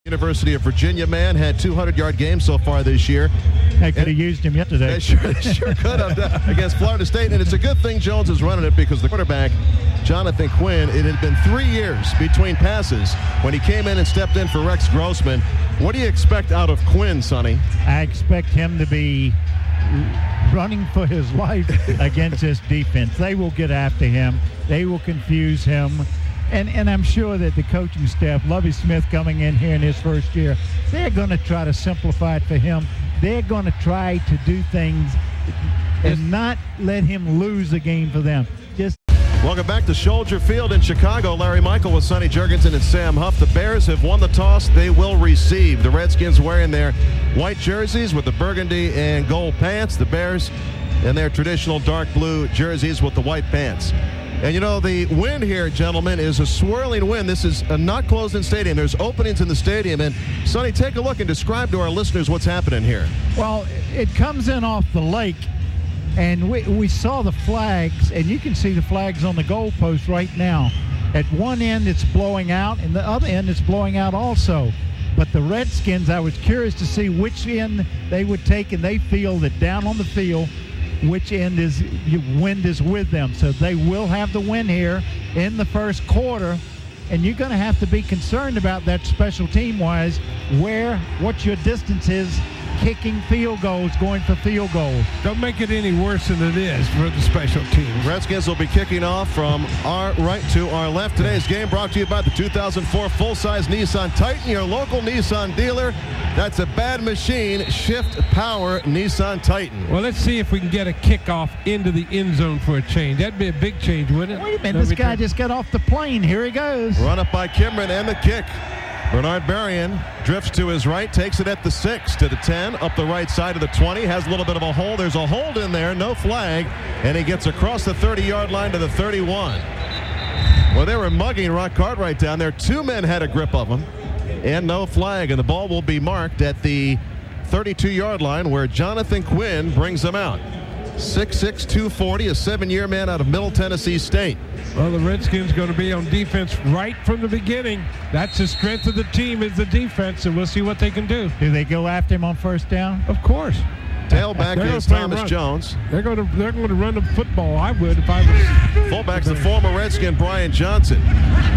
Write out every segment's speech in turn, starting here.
University of Virginia man had 200-yard games so far this year. They could have used him yesterday. They sure could have against Florida State. And it's a good thing Jones is running it because the quarterback, Jonathan Quinn, it had been 3 years between passes when he came in and stepped in for Rex Grossman. What do you expect out of Quinn, Sonny? I expect him to be running for his life against this defense. They will get after him. They will confuse him. And I'm sure that the coaching staff, Lovie Smith coming in here in his first year, they're going to try to simplify it for him. They're going to try to do things and not let him lose the game for them. Welcome back to Soldier Field in Chicago. Larry Michael with Sonny Jurgensen and Sam Huff. The Bears have won the toss. They will receive. The Redskins wearing their white jerseys with the burgundy and gold pants. The Bears in their traditional dark blue jerseys with the white pants. And, you know, the wind here, gentlemen, is a swirling wind. This is a not closed-in stadium. There's openings in the stadium. And, Sonny, take a look and describe to our listeners what's happening here. Well, it comes in off the lake, and we saw the flags, and you can see the flags on the goalpost right now. At one end, it's blowing out, and the other end, it's blowing out also. But the Redskins, I was curious to see which end they would take, and they feel that down on the field, which end is wind is with them. So they will have the wind here in the first quarter, and you're going to have to be concerned about that special team wise, what your distance is kicking field goals, going for field goals. Don't make it any worse than it is for the special teams. Redskins will be kicking off from our right to our left. Today's game brought to you by the 2004 full-size Nissan Titan, your local Nissan dealer. That's a bad machine. Shift power Nissan Titan. Well, let's see if we can get a kickoff into the end zone for a change. That'd be a big change, wouldn't it? Wait a minute, this guy just got off the plane. Here he goes. Run up by Kimron and the kick. Bernard Berrien drifts to his right, takes it at the 6 to the 10, up the right side of the 20, has a little bit of a hole. There's a hold in there, no flag, and he gets across the 30-yard line to the 31. Well, they were mugging Rock Cartwright down there. Two men had a grip of him, and no flag, and the ball will be marked at the 32-yard line where Jonathan Quinn brings them out. 6'6", 240, a 7-year man out of Middle Tennessee State. Well, the Redskins going to be on defense right from the beginning. That's the strength of the team, is the defense, and we'll see what they can do. Do they go after him on first down? Of course. Tailback is Thomas Jones. They're going to run the football. I would if I was. Fullback's the former Redskin Brian Johnson.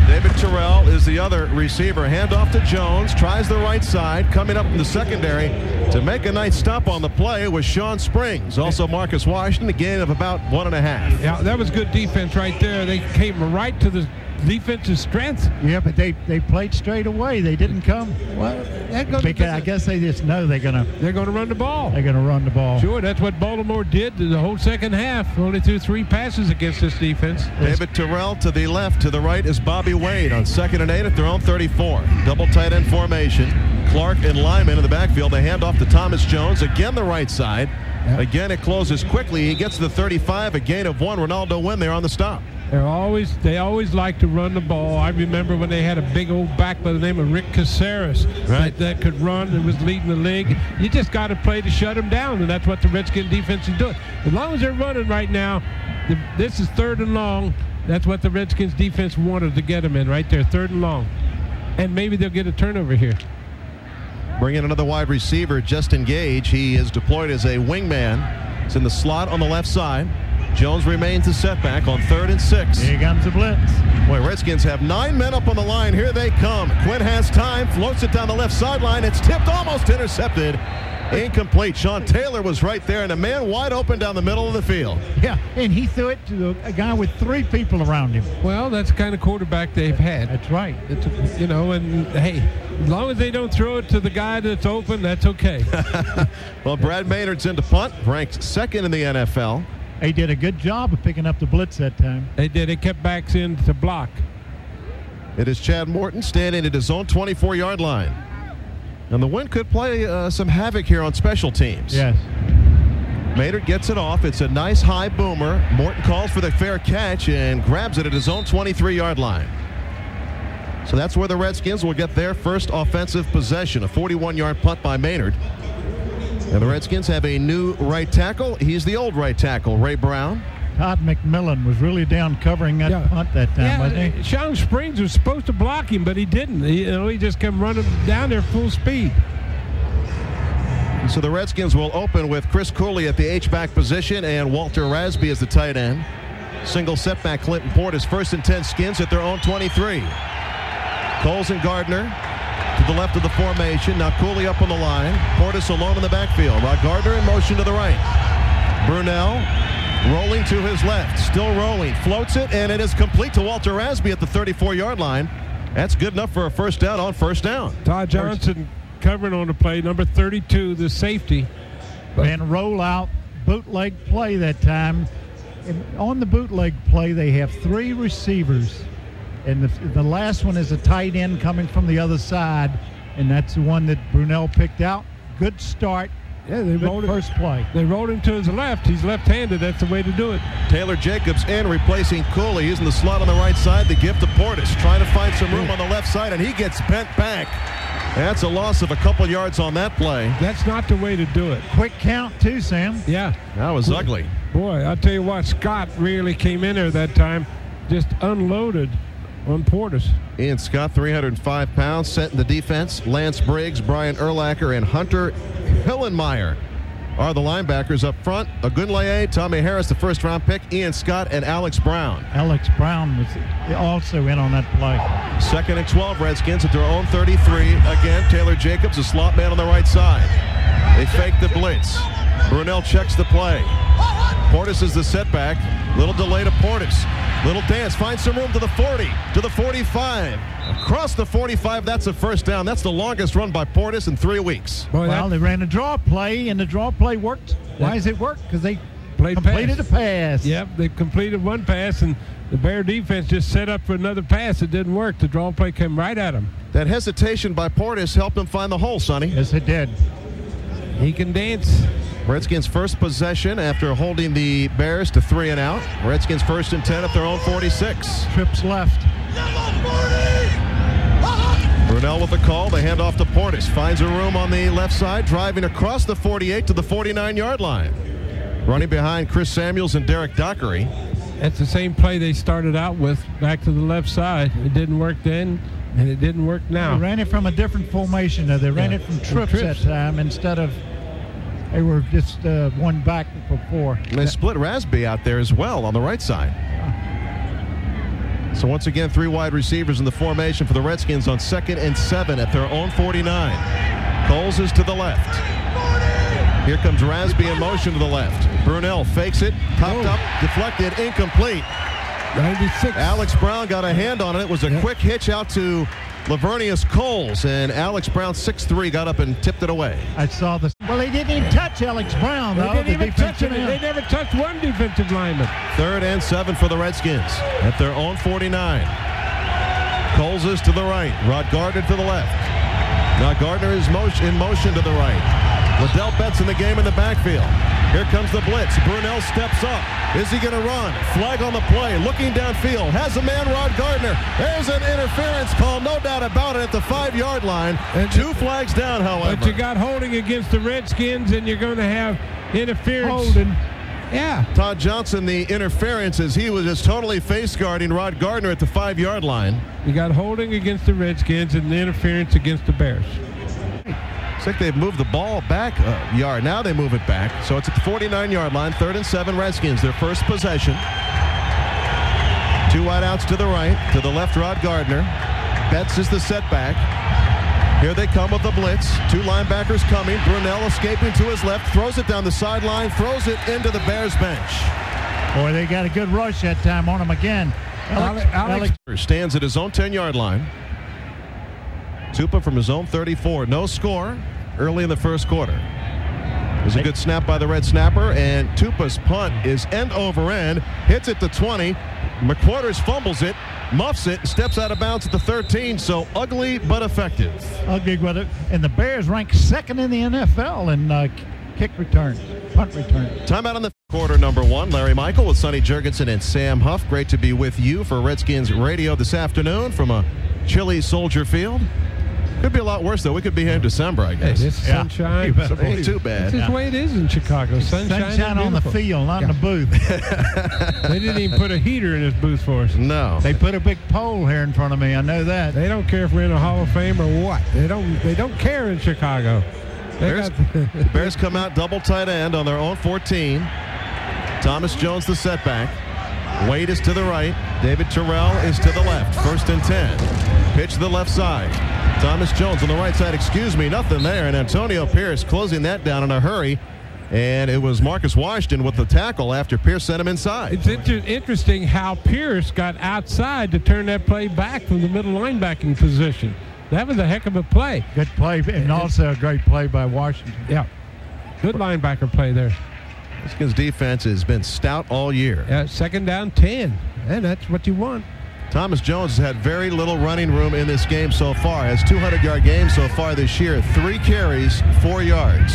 David Terrell is the other receiver. Handoff to Jones. Tries the right side. Coming up in the secondary to make a nice stop on the play was Sean Springs. Also Marcus Washington, a gain of about 1.5. Yeah, that was good defense right there. They came right to the defensive strength. Yeah, but they played straight away. They didn't come. Well, because I guess they just know they're gonna run the ball. They're gonna run the ball. Sure, that's what Baltimore did the whole second half. Only threw 3 passes against this defense. David Terrell to the left. To the right is Bobby Wade on 2nd and 8 at their own 34. Double tight end formation. Clark and Lyman in the backfield. They hand off to Thomas Jones. Again the right side. Yep. Again it closes quickly. He gets to the 35. A gain of 1. Ronaldo Wynn there on the stop. They always like to run the ball. I remember when they had a big old back by the name of Rick Caceres that could run and was leading the league. You just got to play to shut them down, and that's what the Redskin defense is doing. As long as they're running right now, this is 3rd and long. That's what the Redskins defense wanted to get them in right there, 3rd and long. And maybe they'll get a turnover here. Bring in another wide receiver, Justin Gage. He is deployed as a wingman. It's in the slot on the left side. Jones remains a setback on 3rd and 6. Here comes the blitz. Boy, Redskins have 9 men up on the line. Here they come. Quinn has time, floats it down the left sideline. It's tipped, almost intercepted. Incomplete. Sean Taylor was right there, and a man wide open down the middle of the field. Yeah, and he threw it to a guy with 3 people around him. Well, that's the kind of quarterback they've had. That's right. And hey, as long as they don't throw it to the guy that's open, that's okay. Well, Brad Maynard's in to punt, ranked 2nd in the NFL. They did a good job of picking up the blitz that time. They did. They kept backs in to block. It is Chad Morton standing at his own 24-yard line. And the wind could play some havoc here on special teams. Yes. Maynard gets it off. It's a nice high boomer. Morton calls for the fair catch and grabs it at his own 23-yard line. So that's where the Redskins will get their first offensive possession. A 41-yard punt by Maynard. And the Redskins have a new right tackle. He's the old right tackle, Ray Brown. Todd McMillan was really down covering that punt that time, wasn't he? Sean Springs was supposed to block him, but he didn't. He just came running down there full speed. So the Redskins will open with Chris Cooley at the H-back position and Walter Rasby as the tight end. Single setback, Clinton Portis, 1st and 10 Skins at their own 23. Coles and Gardner to the left of the formation. Now Cooley up on the line. Portis alone in the backfield. Rod Gardner in motion to the right. Brunell rolling to his left. Still rolling. Floats it, and it is complete to Walter Rasby at the 34-yard line. That's good enough for a first down on first down. Todd Johnson covering on the play, number 32, the safety. And roll out bootleg play that time. And on the bootleg play, they have 3 receivers. And the last one is a tight end coming from the other side. And that's the one that Brunell picked out. Good start. Yeah, they rolled first play. They rolled him to his left. He's left-handed. That's the way to do it. Taylor Jacobs in, replacing Cooley. He's in the slot on the right side. The gift to Portis, trying to find some room on the left side, and he gets bent back. That's a loss of a couple yards on that play. That's not the way to do it. Quick count, too, Sam. Yeah. That was ugly. Boy, I'll tell you what, Scott really came in there that time, just unloaded on Portis. Ian Scott, 305 pounds, set in the defense. Lance Briggs, Brian Urlacher, and Hunter Hillenmeyer are the linebackers up front. Agunlaye, Tommy Harris, the first-round pick, Ian Scott, and Alex Brown. Alex Brown was also in on that play. 2nd and 12, Redskins at their own 33. Again, Taylor Jacobs, a slot man on the right side. They fake the blitz. Brunell checks the play. Portis is the setback. Little delay to Portis. Little dance, finds some room to the 40, to the 45. Across the 45, that's a first down. That's the longest run by Portis in 3 weeks. Boy, well, they ran a draw play, and the draw play worked. Why does it work? Because they completed a pass. Yep, they completed one pass, and the Bear defense just set up for another pass. It didn't work. The draw play came right at him. That hesitation by Portis helped him find the hole, Sonny. Yes, it did. He can dance. Redskins first possession after holding the Bears to 3 and out. Redskins 1st and 10 at their own 46. Trips left. Brunell with the call. They hand off to Portis. Finds a room on the left side, driving across the 48 to the 49-yard line. Running behind Chris Samuels and Derek Dockery. That's the same play they started out with, back to the left side. It didn't work then, and it didn't work now. They ran it from a different formation. They ran it from trips that time instead of they were just one back before. And they split Rasby out there as well on the right side. So once again, 3 wide receivers in the formation for the Redskins on 2nd and 7 at their own 49. Coles is to the left. Here comes Rasby in motion to the left. Brunell fakes it, popped up, deflected, incomplete. 96. Alex Brown got a hand on it. It was a quick hitch out to Lavernius Coles, and Alex Brown, 6'3", got up and tipped it away. I saw this. Well, they didn't even touch Alex Brown, though. They didn't even touch him. They never touched one defensive lineman. 3rd and 7 for the Redskins at their own 49. Coles is to the right. Rod Gardner to the left. Now Gardner is in motion to the right. Liddell Betts in the game in the backfield. Here comes the blitz. Brunell steps up. Is he going to run? Flag on the play. Looking downfield. Has a man, Rod Gardner. There's an interference call, no doubt about it, at the 5-yard line. And 2 flags down, however. But you got holding against the Redskins, and you're going to have interference. Holding. Yeah. Todd Johnson, the interference as he was just totally face guarding Rod Gardner at the 5-yard line. You got holding against the Redskins and the interference against the Bears. Looks like they've moved the ball back a yard. Now they move it back. So it's at the 49-yard line. 3rd and 7 Redskins. Their first possession. 2 wideouts to the right. To the left, Rod Gardner. Betts is the setback. Here they come with the blitz. 2 linebackers coming. Brunell escaping to his left. Throws it down the sideline. Throws it into the Bears bench. Boy, they got a good rush that time on him again. Alex stands at his own 10-yard line. Tupa from his own 34. No score early in the first quarter. There's a good snap by the red snapper, and Tupa's punt is end over end. Hits it to 20. McQuarters fumbles it, muffs it, steps out of bounds at the 13. So ugly but effective. Ugly but and the Bears rank 2nd in the NFL in kick returns, punt returns. Timeout on the quarter number 1. Larry Michael with Sonny Jurgensen and Sam Huff. Great to be with you for Redskins Radio this afternoon from a chilly Soldier Field. Could be a lot worse, though. We could be here in December, I guess. Hey, it's sunshine. It won't be too bad. It's just the way it is in Chicago. Sunshine on the field, not in the booth. They didn't even put a heater in this booth for us. No. They put a big pole here in front of me. I know that. They don't care if we're in a Hall of Fame or what. They don't care in Chicago. The Bears come out double tight end on their own 14. Thomas Jones the setback. Wade is to the right. David Terrell is to the left. 1st and 10. Pitch to the left side. Thomas Jones on the right side. Excuse me, nothing there. And Antonio Pierce closing that down in a hurry. And it was Marcus Washington with the tackle after Pierce sent him inside. It's interesting how Pierce got outside to turn that play back from the middle linebacking position. That was a heck of a play. Good play, and also a great play by Washington. Yeah. Good linebacker play there. Redskins defense has been stout all year. 2nd down 10. And that's what you want. Thomas Jones has had very little running room in this game so far. Has 200-yard games so far this year. 3 carries, 4 yards.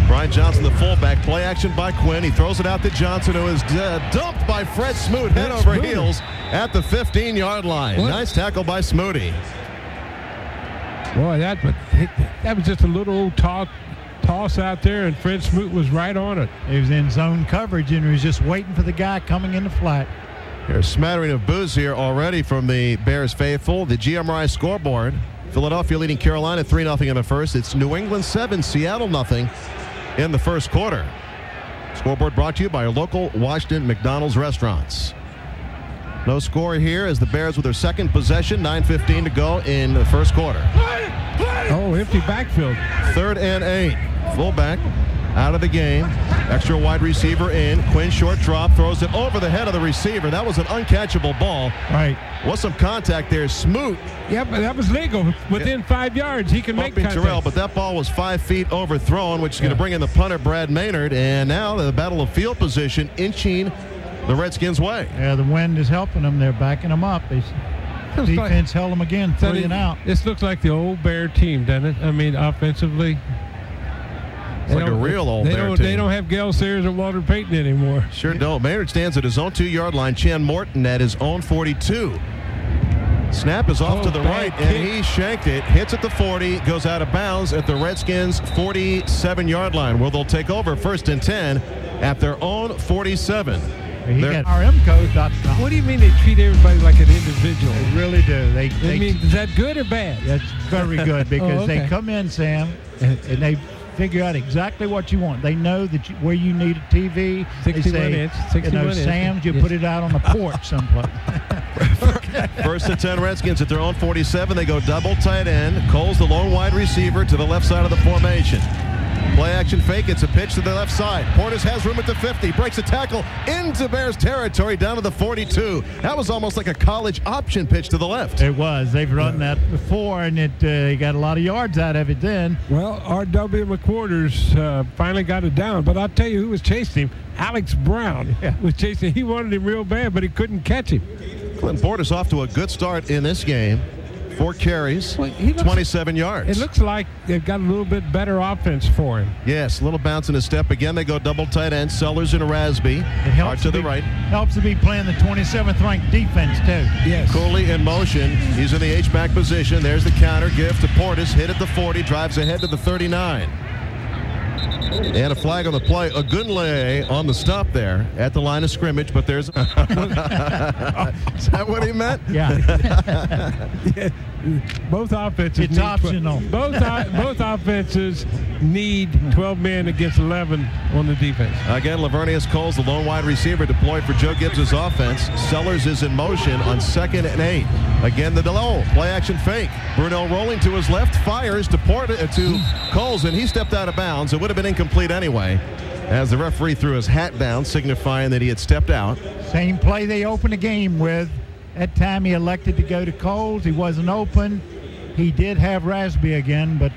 Brian Johnson, the fullback. Play action by Quinn. He throws it out to Johnson, who is dumped by Fred Smoot, head over heels at the 15-yard line. What? Nice tackle by Smooty. Boy, that was just a little old toss out there, and Fred Smoot was right on it. He was in zone coverage, and he was just waiting for the guy coming in the flat. There's a smattering of boos here already from the Bears faithful. The GMRI scoreboard. Philadelphia leading Carolina 3-0 in the first. It's New England 7, Seattle 0 in the first quarter. Scoreboard brought to you by our local Washington McDonald's restaurants. No score here as the Bears with their 2nd possession. 9:15 to go in the first quarter. Oh, empty backfield. 3rd and 8. Fullback out of the game. Extra wide receiver in. Quinn short drop. Throws it over the head of the receiver. That was an uncatchable ball. Right. Was some contact there. Smoot. Yeah, but that was legal. Within 5 yards, he can make contact. Terrell, but that ball was 5 feet overthrown, which is going to bring in the punter, Brad Maynard. And now the battle of field position inching the Redskins' way. Yeah, the wind is helping them. They're backing them up. Defense held them again, 3 and out. This looks like the old Bear team, doesn't it? I mean, offensively. It's like a real old Bear team. They don't have Gale Sayers or Walter Payton anymore. Sure don't. Maynard stands at his own 2-yard line. Chan Morton at his own 42. Snap is off to the right, and he shanked it. Hits at the 40, goes out of bounds at the Redskins' 47-yard line, where they'll take over 1st and 10 at their own 47. He got rmcode.com. What do you mean they treat everybody like an individual? They really do. They mean, is that good or bad? That's very good because okay. they come in, Sam, and they figure out exactly what you want. They know that where you need a TV. 61 inch. 61 inch. Sam's, you put it out on the porch someplace. 1st and 10 Redskins at their own 47. They go double tight end. Cole's the lone wide receiver to the left side of the formation. Play action fake. It's a pitch to the left side. Portis has room at the 50. Breaks a tackle into Bears territory down to the 42. That was almost like a college option pitch to the left. It was. They've run that before, and it got a lot of yards out of it then. Well, R.W. McQuarters finally got it down, but I'll tell you who was chasing him. Alex Brown was chasing him. He wanted him real bad, but he couldn't catch him. Clinton Portis off to a good start in this game. 4 carries, 27 yards. It looks like they've got a little bit better offense for him. Yes, a little bounce in his step. Again, they go double tight end. Sellers and Rasby are to the right. Helps to be playing the 27th ranked defense, too. Yes. Cooley in motion. He's in the H-back position. There's the counter. Give to Portis. Hit at the 40. Drives ahead to the 39. And a flag on the play. Ogunle on the stop there at the line of scrimmage, but there's... Is that what he meant? Yeah. Both offenses. It's optional. Both offenses need 12 men against 11 on the defense. Again, Lavernius Coles, the lone wide receiver, deployed for Joe Gibbs' offense. Sellers is in motion on 2nd and 8. Again, the Delo play action fake. Bruno rolling to his left, fires to Coles, and he stepped out of bounds. It would have been incomplete anyway, as the referee threw his hat down, signifying that he had stepped out. Same play they opened the game with. That time he elected to go to Coles. He wasn't open. He did have Rasby again, but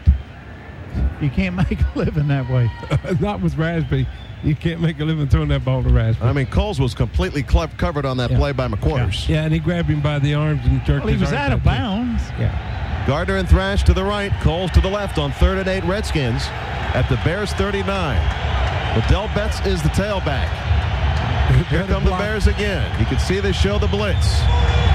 you can't make a living that way. Not with Rasby. You can't make a living throwing that ball to Rasby. I mean, Coles was completely covered on that play by McQuarters. Yeah, and he grabbed him by the arms and jerked his arm. He was out of bounds. Yeah. Gardner and Thrash to the right. Coles to the left on 3rd and 8 Redskins at the Bears 39. Liddell Betts is the tailback. Here come the Bears again. You can see they show the blitz.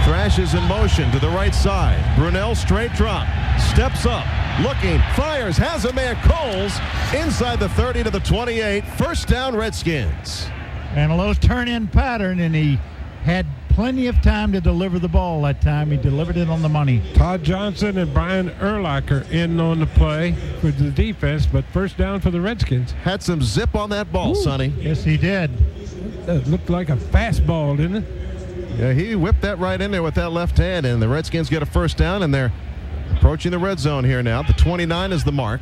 Thrash is in motion to the right side. Brunell straight drop. Steps up. Looking. Fires. Has a man. Coles inside the 30 to the 28. First down, Redskins. And a little turn-in pattern, and he had plenty of time to deliver the ball that time. He delivered it on the money. Todd Johnson and Brian Urlacher in on the play for the defense, but first down for the Redskins. Had some zip on that ball, Sonny. Yes, he did. That looked like a fastball, didn't it? Yeah, he whipped that right in there with that left hand, and the Redskins get a first down, and they're approaching the red zone here now. The 29 is the mark.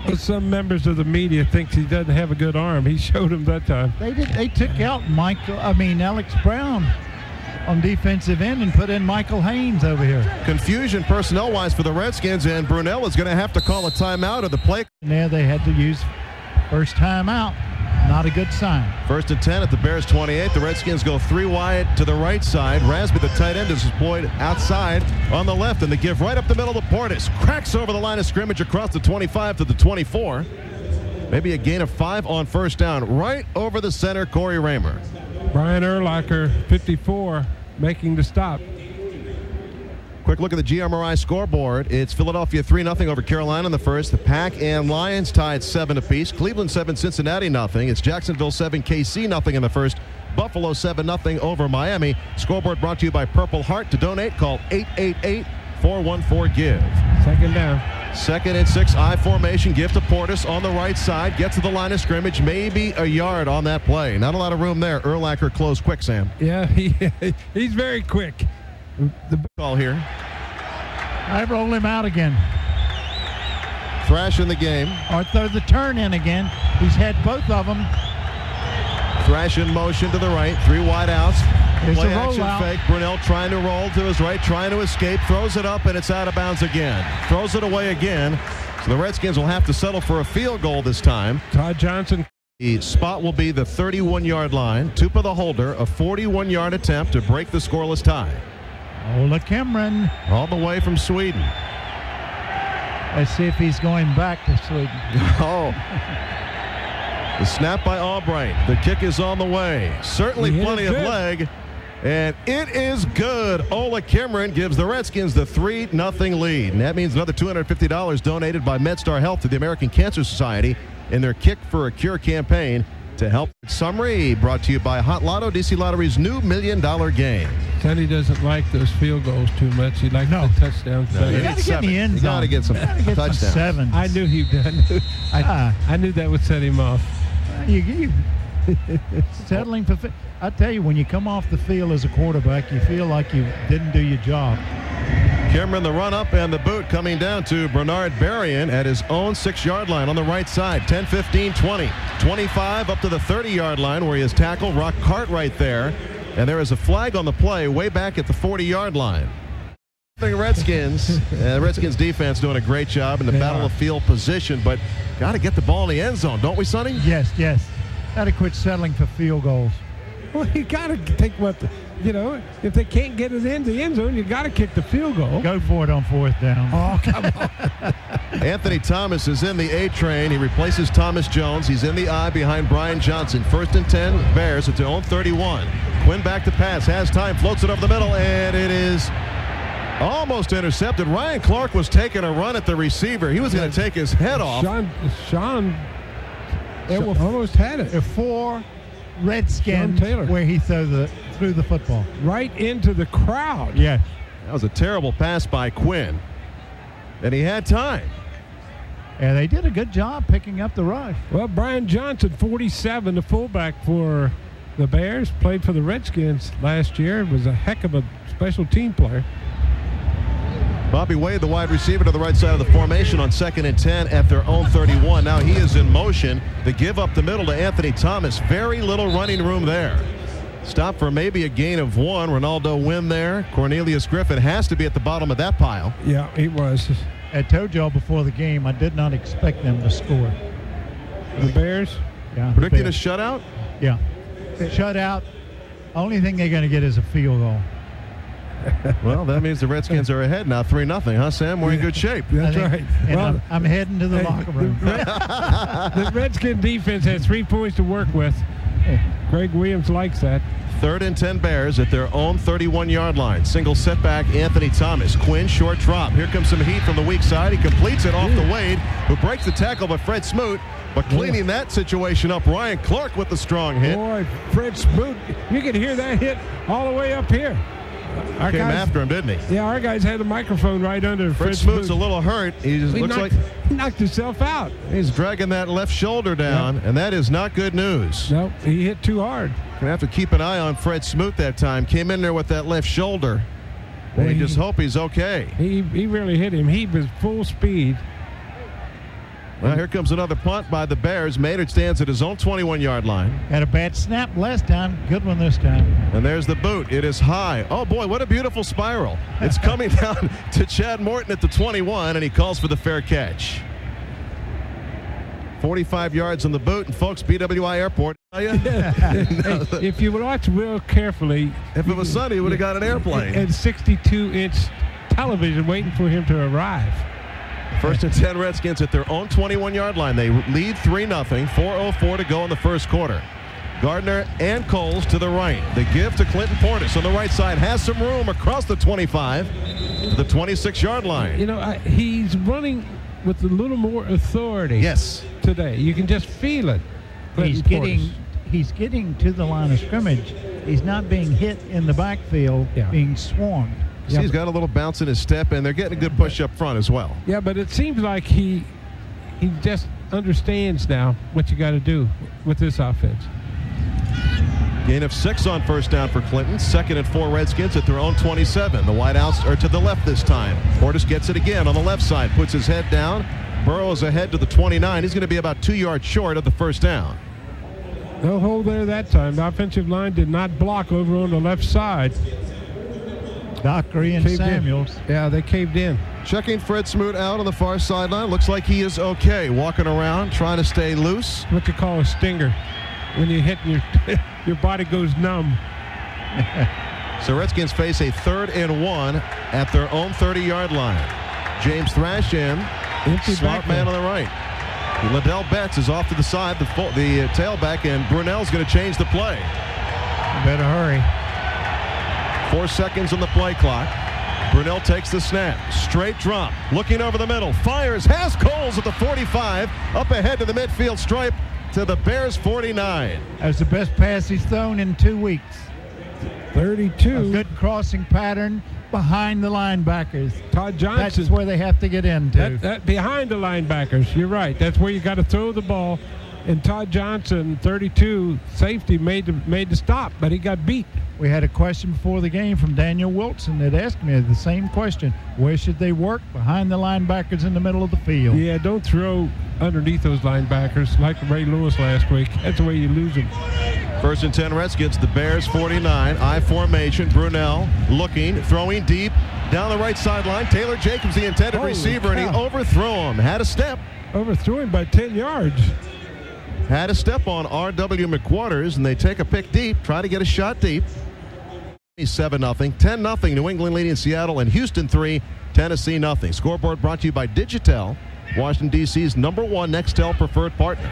Well, some members of the media think he doesn't have a good arm. He showed him that time. They took out Alex Brown on defensive end and put in Michael Haynes over here. Confusion personnel-wise for the Redskins, and Brunell is going to have to call a timeout of the play. And there they had to use first timeout. Not a good sign. First and 10 at the Bears 28. The Redskins go 3 wide to the right side. Rasby, the tight end, is deployed outside on the left, and the give right up the middle to Portis. Cracks over the line of scrimmage across the 25 to the 24. Maybe a gain of 5 on first down. Right over the center, Corey Raymer. Brian Urlacher, 54, making the stop. Quick look at the GMRI scoreboard. It's Philadelphia 3-0 over Carolina in the first. The Pack and Lions tied 7 apiece. Cleveland 7, Cincinnati 0. It's Jacksonville 7, KC 0 in the first. Buffalo 7-0 over Miami. Scoreboard brought to you by Purple Heart. To donate, call 888-414-GIVE. Second down. 2nd and 6, I formation. Give to Portis on the right side. Get to the line of scrimmage. Maybe a yard on that play. Not a lot of room there. Urlacher closed quick, Sam. Yeah, he's very quick. The call here. I roll him out again. Thrash in the game. Or throw the turn in again. He's had both of them. Thrash in motion to the right. 3 wide outs. There's Play a action rollout. fake. Brunell trying to roll to his right, trying to escape. Throws it up, and it's out of bounds again. Throws it away again. So the Redskins will have to settle for a field goal this time. Todd Johnson. The spot will be the 31-yard line. Tupa the holder. A 41-yard attempt to break the scoreless tie. Ola Cameron. All the way from Sweden. Let's see if he's going back to Sweden. Oh. The snap by Albright. The kick is on the way. Certainly plenty of leg. And it is good. Ola Cameron gives the Redskins the 3-0 lead. And that means another $250 donated by MedStar Health to the American Cancer Society in their Kick for a Cure campaign to help. Summary brought to you by Hot Lotto, DC Lottery's new $1 million game. Sonny doesn't like those field goals too much. He likes the touchdowns. No, You got to get in the end zone. You got to get some touchdowns. 7. I knew he did. I knew that would set him off. You settling for. I tell you, when you come off the field as a quarterback, you feel like you didn't do your job. Cameron, the run up and the boot coming down to Bernard Berrien at his own 6-yard line on the right side. 10, 15, 20, 25 up to the 30-yard line where he has tackled Rock Cartwright there. And there is a flag on the play way back at the 40-yard line. Redskins. Redskins defense doing a great job in the battle of field position, but got to get the ball in the end zone, don't we, Sonny? Yes. Got to quit settling for field goals. Well, you got to take if they can't get it in the end zone, you got to kick the field goal. Go for it on 4th down. Oh, come on. Anthony Thomas is in the A train. He replaces Thomas Jones. He's in the I behind Brian Johnson. 1st and 10, Bears at their own 31. Quinn back to pass, has time, floats it over the middle, and it is almost intercepted. Ryan Clark was taking a run at the receiver. He was going to take his head off. Sean almost had it. 4 Redskins where he threw the football. Right into the crowd. Yeah. That was a terrible pass by Quinn. And he had time. Yeah, they did a good job picking up the rush. Well, Brian Johnson, 47, the fullback for the Bears, played for the Redskins last year. Was a heck of a special team player. Bobby Wade, the wide receiver, to the right side of the formation on 2nd and 10 at their own 31. Now he is in motion. The give up the middle to Anthony Thomas. Very little running room there. Stop for maybe a gain of 1. Ronaldo Wynn there. Cornelius Griffin has to be at the bottom of that pile. Yeah, he was. I told y'all before the game, I did not expect them to score. The Bears? Yeah. Predicting a shutout? Yeah. Shutout. Only thing they're going to get is a field goal. Well, that means the Redskins are ahead now, 3-0, huh, Sam? We're in good shape. That's right. Well, I'm heading to the locker room. The Redskin defense has 3 points to work with, Greg Williams likes that. 3rd and 10 Bears at their own 31-yard line. Single setback, Anthony Thomas. Quinn, short drop. Here comes some heat from the weak side. He completes it off to Wade, who breaks the tackle by Fred Smoot. But cleaning that situation up, Ryan Clark with the strong hit. Boy, Fred Smoot, you can hear that hit all the way up here. Came after him, didn't he? Yeah, our guys had the microphone right under Fred Smoot's a little hurt. He looks like he knocked himself out. He's dragging that left shoulder down, and that is not good news. Nope, he hit too hard. Gonna have to keep an eye on Fred Smoot that time. Came in there with that left shoulder. And you just hope he's okay. He really hit him. He was full speed. Well, here comes another punt by the Bears. Maynard stands at his own 21-yard line. Had a bad snap last time. Good one this time. And there's the boot. It is high. Oh, boy, what a beautiful spiral. It's coming down to Chad Morton at the 21, and he calls for the fair catch. 45 yards on the boot, and folks, BWI Airport. If you watch real carefully, if it was sunny, he would have got an airplane. And 62-inch television waiting for him to arrive. 1st and 10 Redskins at their own 21-yard line. They lead 3-0. 4:04 to go in the first quarter. Gardner and Coles to the right. The give to Clinton Portis on the right side. Has some room across the 25 to the 26-yard line. You know, he's running with a little more authority. Yes. Today. You can just feel it. He's getting to the line of scrimmage. He's not being hit in the backfield, being swarmed. See, he's got a little bounce in his step, and they're getting a good push up front as well. Yeah, but it seems like he just understands now what you got to do with this offense. Gain of 6 on first down for Clinton. 2nd and 4 Redskins at their own 27. The wideouts are to the left this time. Portis gets it again on the left side, puts his head down. Burrows ahead to the 29. He's going to be about 2 yards short of the first down. No hold there that time. The offensive line did not block over on the left side. Dockery and Samuels. Yeah, they caved in. Checking Fred Smoot out on the far sideline. Looks like he is okay. Walking around, trying to stay loose. What you call a stinger. When you hit your body goes numb. So Redskins face a 3rd and 1 at their own 30-yard line. James Thrash in. Swamp man on the right. Liddell Betts is off to the side, the tailback, and Brunell's going to change the play. Better hurry. 4 seconds on the play clock. Brunell takes the snap. Straight drop. Looking over the middle. Fires. Has Coles at the 45. Up ahead to the midfield stripe to the Bears 49. That was the best pass he's thrown in 2 weeks. 32. A good crossing pattern behind the linebackers. Todd Johnson. That's where they have to get into. That behind the linebackers. You're right. That's where you got to throw the ball. And Todd Johnson, 32, safety, made the stop, but he got beat. We had a question before the game from Daniel Wilson that asked me the same question. Where should they work? Behind the linebackers in the middle of the field. Yeah, don't throw underneath those linebackers like Ray Lewis last week. That's the way you lose them. 1st and 10 Redskins, the Bears 49. I formation. Brunell looking, throwing deep down the right sideline. Taylor Jacobs, the intended receiver, and he overthrew him. Had a step. Overthrew him by 10 yards. Had a step on R.W. McQuarters, and they take a pick deep, try to get a shot deep. 7-0, 10-0, New England leading Seattle, and Houston 3, Tennessee 0. Scoreboard brought to you by Digitel, Washington, D.C.'s #1 Nextel preferred partner.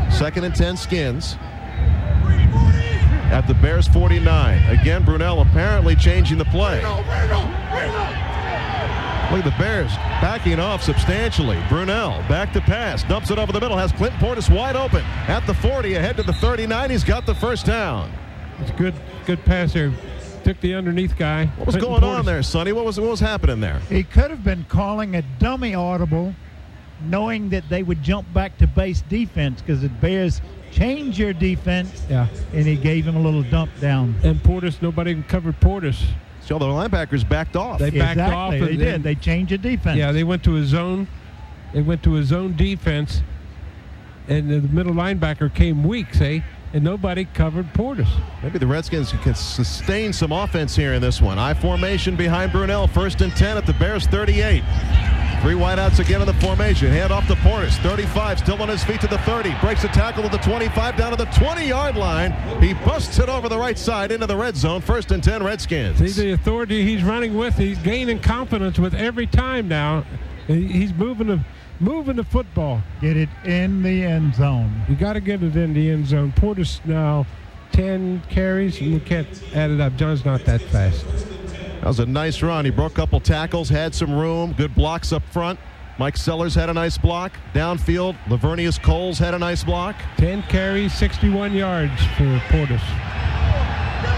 2nd and 10 Skins at the Bears 49. Again, Brunell apparently changing the play. Look at the Bears backing off substantially. Brunell back to pass, dumps it over the middle, has Clinton Portis wide open at the 40, ahead to the 39. He's got the first down. It's good pass there. Took the underneath guy. What was going on there, Sonny? What was happening there? He could have been calling a dummy audible, knowing that they would jump back to base defense because the Bears change your defense. Yeah. And he gave him a little dump down. And Portis, nobody covered Portis. So the linebackers backed off. They backed off. They did. They changed the defense. Yeah, they went to a zone. They went to a zone defense, and the middle linebacker came weak, and nobody covered Portis. Maybe the Redskins can sustain some offense here in this one. I formation behind Brunell. 1st and 10 at the Bears 38. 3 wideouts again in the formation. Hand off to Portis. 35, still on his feet to the 30. Breaks a tackle to the 25, down to the 20-yard line. He busts it over the right side into the red zone. 1st and 10 Redskins. See the authority he's running with. He's gaining confidence with every time now. He's moving the football. Get it in the end zone. You got to get it in the end zone. Portis now 10 carries, and you can't add it up. John's not that fast. That was a nice run. He broke a couple tackles, had some room, good blocks up front. Mike Sellers had a nice block. Downfield, Lavernius Coles had a nice block. 10 carries, 61 yards for Portis.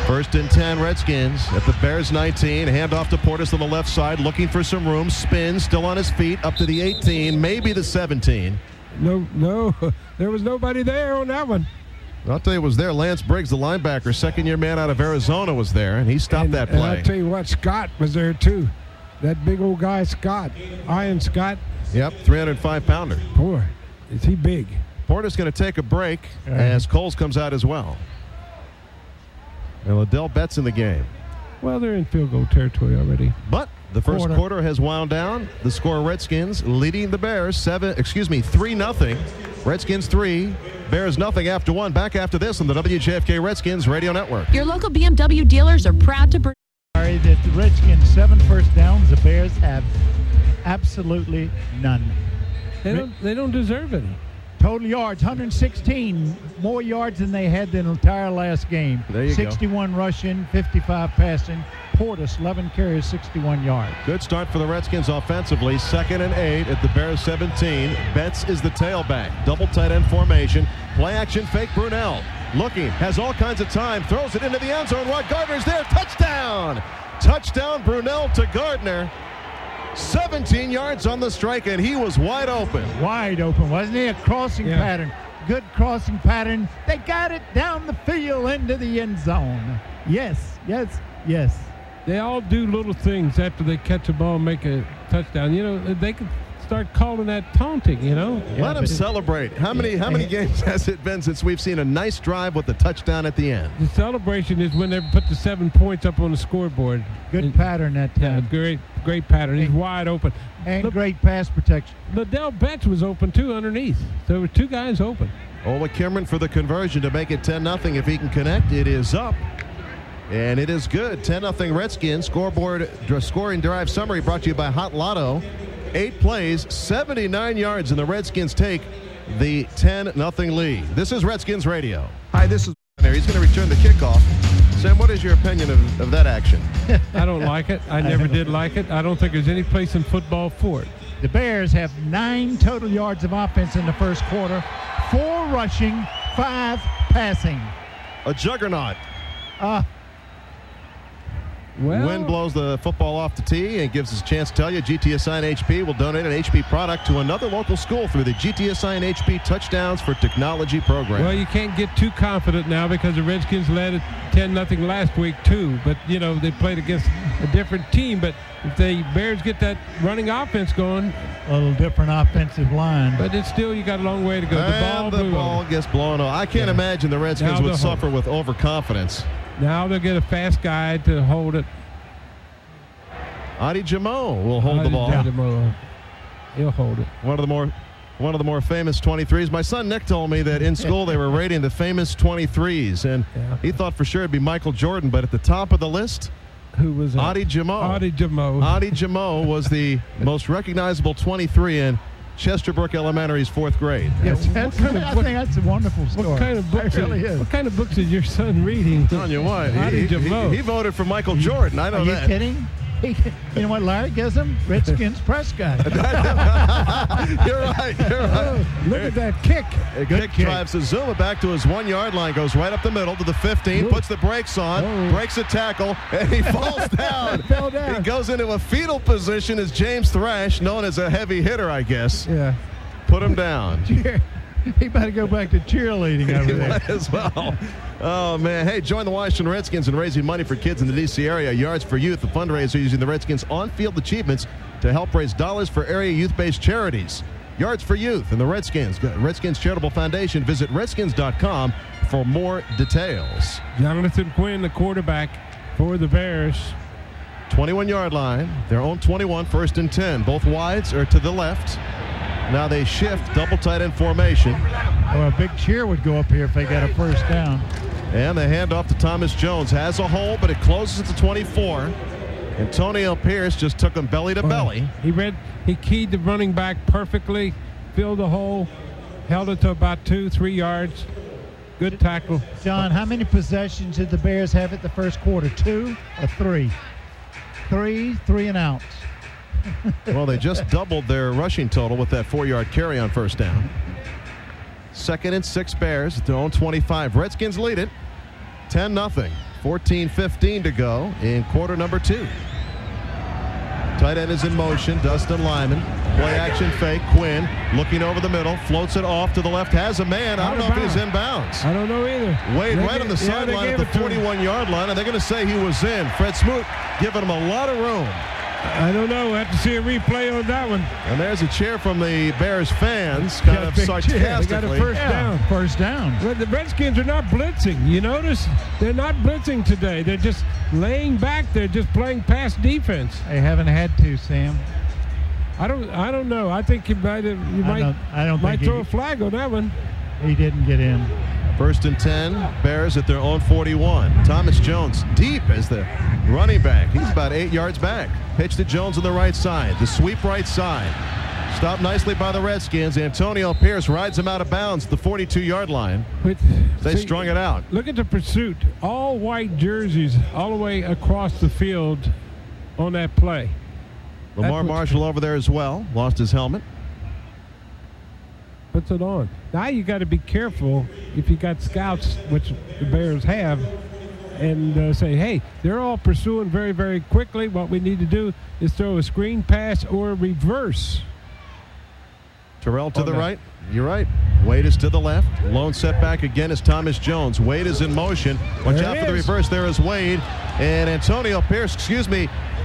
1st and 10 Redskins at the Bears 19. Handoff to Portis on the left side, looking for some room. Spins, still on his feet, up to the 18, maybe the 17. No, there was nobody there on that one. I'll tell you, it was there. Lance Briggs, the linebacker, second-year man out of Arizona, was there, and he stopped that play. And I'll tell you what, Scott was there, too. That big old guy, Scott. Ian Scott. Yep, 305-pounder. Boy, is he big. Portis going to take a break as Coles comes out as well. And Liddell Betts in the game. Well, they're in field goal territory already. But the first quarter has wound down. The score, Redskins leading the Bears 3-0. Redskins 3, Bears nothing after 1. Back after this on the WJFK Redskins Radio Network. Your local BMW dealers are proud to bring. Sorry that the Redskins 7 first downs. The Bears have absolutely none. They don't deserve any. Total yards, 116 more yards than they had the entire last game. There you 61 rushing, 55 passing. Portis, 11 carries, 61 yards. Good start for the Redskins offensively. 2nd and 8 at the Bears 17. Betts is the tailback. Double tight end formation. Play action fake Brunell. Looking, has all kinds of time. Throws it into the end zone. Rod Gardner's there. Touchdown! Touchdown Brunell to Gardner. 17 yards on the strike, and he was wide open. Wide open, wasn't he? A crossing pattern. Good crossing pattern. They got it down the field into the end zone. Yes. They all do little things after they catch a ball and make a touchdown. You know, they could start calling that taunting, you know. Let them celebrate. How many games has it been since we've seen a nice drive with the touchdown at the end? The celebration is when they put the 7 points up on the scoreboard. Good pattern that time. Yeah, great pattern. He's wide open. And great pass protection. Liddell Betts was open, too, underneath. There were 2 guys open. Ola Kimron for the conversion to make it 10-0. If he can connect, it is up. And it is good. 10-0 Redskins. Scoring drive summary brought to you by Hot Lotto. 8 plays, 79 yards, and the Redskins take the 10-0 lead. This is Redskins Radio. Hi, this is there. He's going to return the kickoff. Sam, what is your opinion of that action? I don't like it. I never did like it. I don't think there's any place in football for it. The Bears have 9 total yards of offense in the first quarter, 4 rushing, 5 passing. A juggernaut. Wind blows the football off the tee and gives us a chance to tell you GTSI and HP will donate an HP product to another local school through the GTSI and HP Touchdowns for Technology program. Well, you can't get too confident now because the Redskins led it 10-0 last week too. But, you know, they played against a different team. But if the Bears get that running offense going. A little different offensive line. But it's still, you got a long way to go. And the ball gets blown off. I can't imagine the Redskins would suffer with overconfidence. Now they'll get a fast guy to hold it. Adi Jamo will hold the ball. He'll hold it. One of the more famous 23s. My son Nick told me that in school they were rating the famous 23s, and he thought for sure it'd be Michael Jordan, but at the top of the list, who was Adi Jamo? Adi Jamo. Adi Jamo was the most recognizable 23 in Chesterbrook Elementary's 4th grade. Yes, I think that's a wonderful story. What kind of books? What kind of books is your son reading? Telling you what, he voted for Michael Jordan. I know that. Are you kidding? You know what Larry gives him? Redskins press guy. You're right. Oh, look at that kick. Good kick. Drives Zuma back to his 1-yard line, goes right up the middle to the 15, puts the brakes on, breaks a tackle, and he falls down. He fell down. He goes into a fetal position as James Thrash, known as a heavy hitter, I guess. Yeah. Put him down. He better go back to cheerleading over there. Might as well. Oh, man. Hey, join the Washington Redskins in raising money for kids in the D.C. area. Yards for Youth, the fundraiser using the Redskins on-field achievements to help raise dollars for area youth-based charities. Yards for Youth and the Redskins Charitable Foundation. Visit redskins.com for more details. Jonathan Quinn, the quarterback for the Bears. 21-yard line. Their own 21, 1st and 10. Both wides are to the left. Now they shift double tight end formation. Well, a big cheer would go up here if they got a first down. And the handoff to Thomas Jones. Has a hole, but it closes at the 24. Antonio Pierce just took him belly to belly. He keyed the running back perfectly, filled the hole, held it to about 2-3 yards. Good tackle. John, how many possessions did the Bears have at the first quarter? 2 or 3? 3 and outs. Well, they just doubled their rushing total with that 4-yard carry on first down. 2nd and 6 Bears at their own 25. Redskins lead it 10-0. 14:15 to go in quarter number 2. Tight end is in motion. Dustin Lyman. Play action fake. Quinn looking over the middle. Floats it off to the left. Has a man. I don't know if he's in bounds. I don't know either. Wade right on the sideline at the 41-yard line, and they're going to say he was in. Fred Smoot giving him a lot of room. I don't know. We'll have to see a replay on that one. And there's a cheer from the Bears fans, kind of sarcastically. They got a first down. First down. Well, the Redskins are not blitzing. You notice? They're not blitzing today. They're just laying back. They're just playing pass defense. They haven't had to, Sam. I don't know. I think you might throw a flag on that one. He didn't get in. 1st and 10, Bears at their own 41. Thomas Jones deep as the running back. He's about 8 yards back. Pitch to Jones on the right side. The sweep right side. Stopped nicely by the Redskins. Antonio Pierce rides him out of bounds at the 42-yard line. They strung it out. Look at the pursuit. All white jerseys all the way across the field on that play. Lamar Marshall over there as well. Lost his helmet. Puts it on. Now you got to be careful if you got scouts, which the Bears have, and say, hey, they're all pursuing very, very quickly. What we need to do is throw a screen pass or a reverse. Terrell to the right. You're right. Wade is to the left. Lone setback again is Thomas Jones. Wade is in motion. Watch out for the reverse. There is Wade. And Antonio Pierce,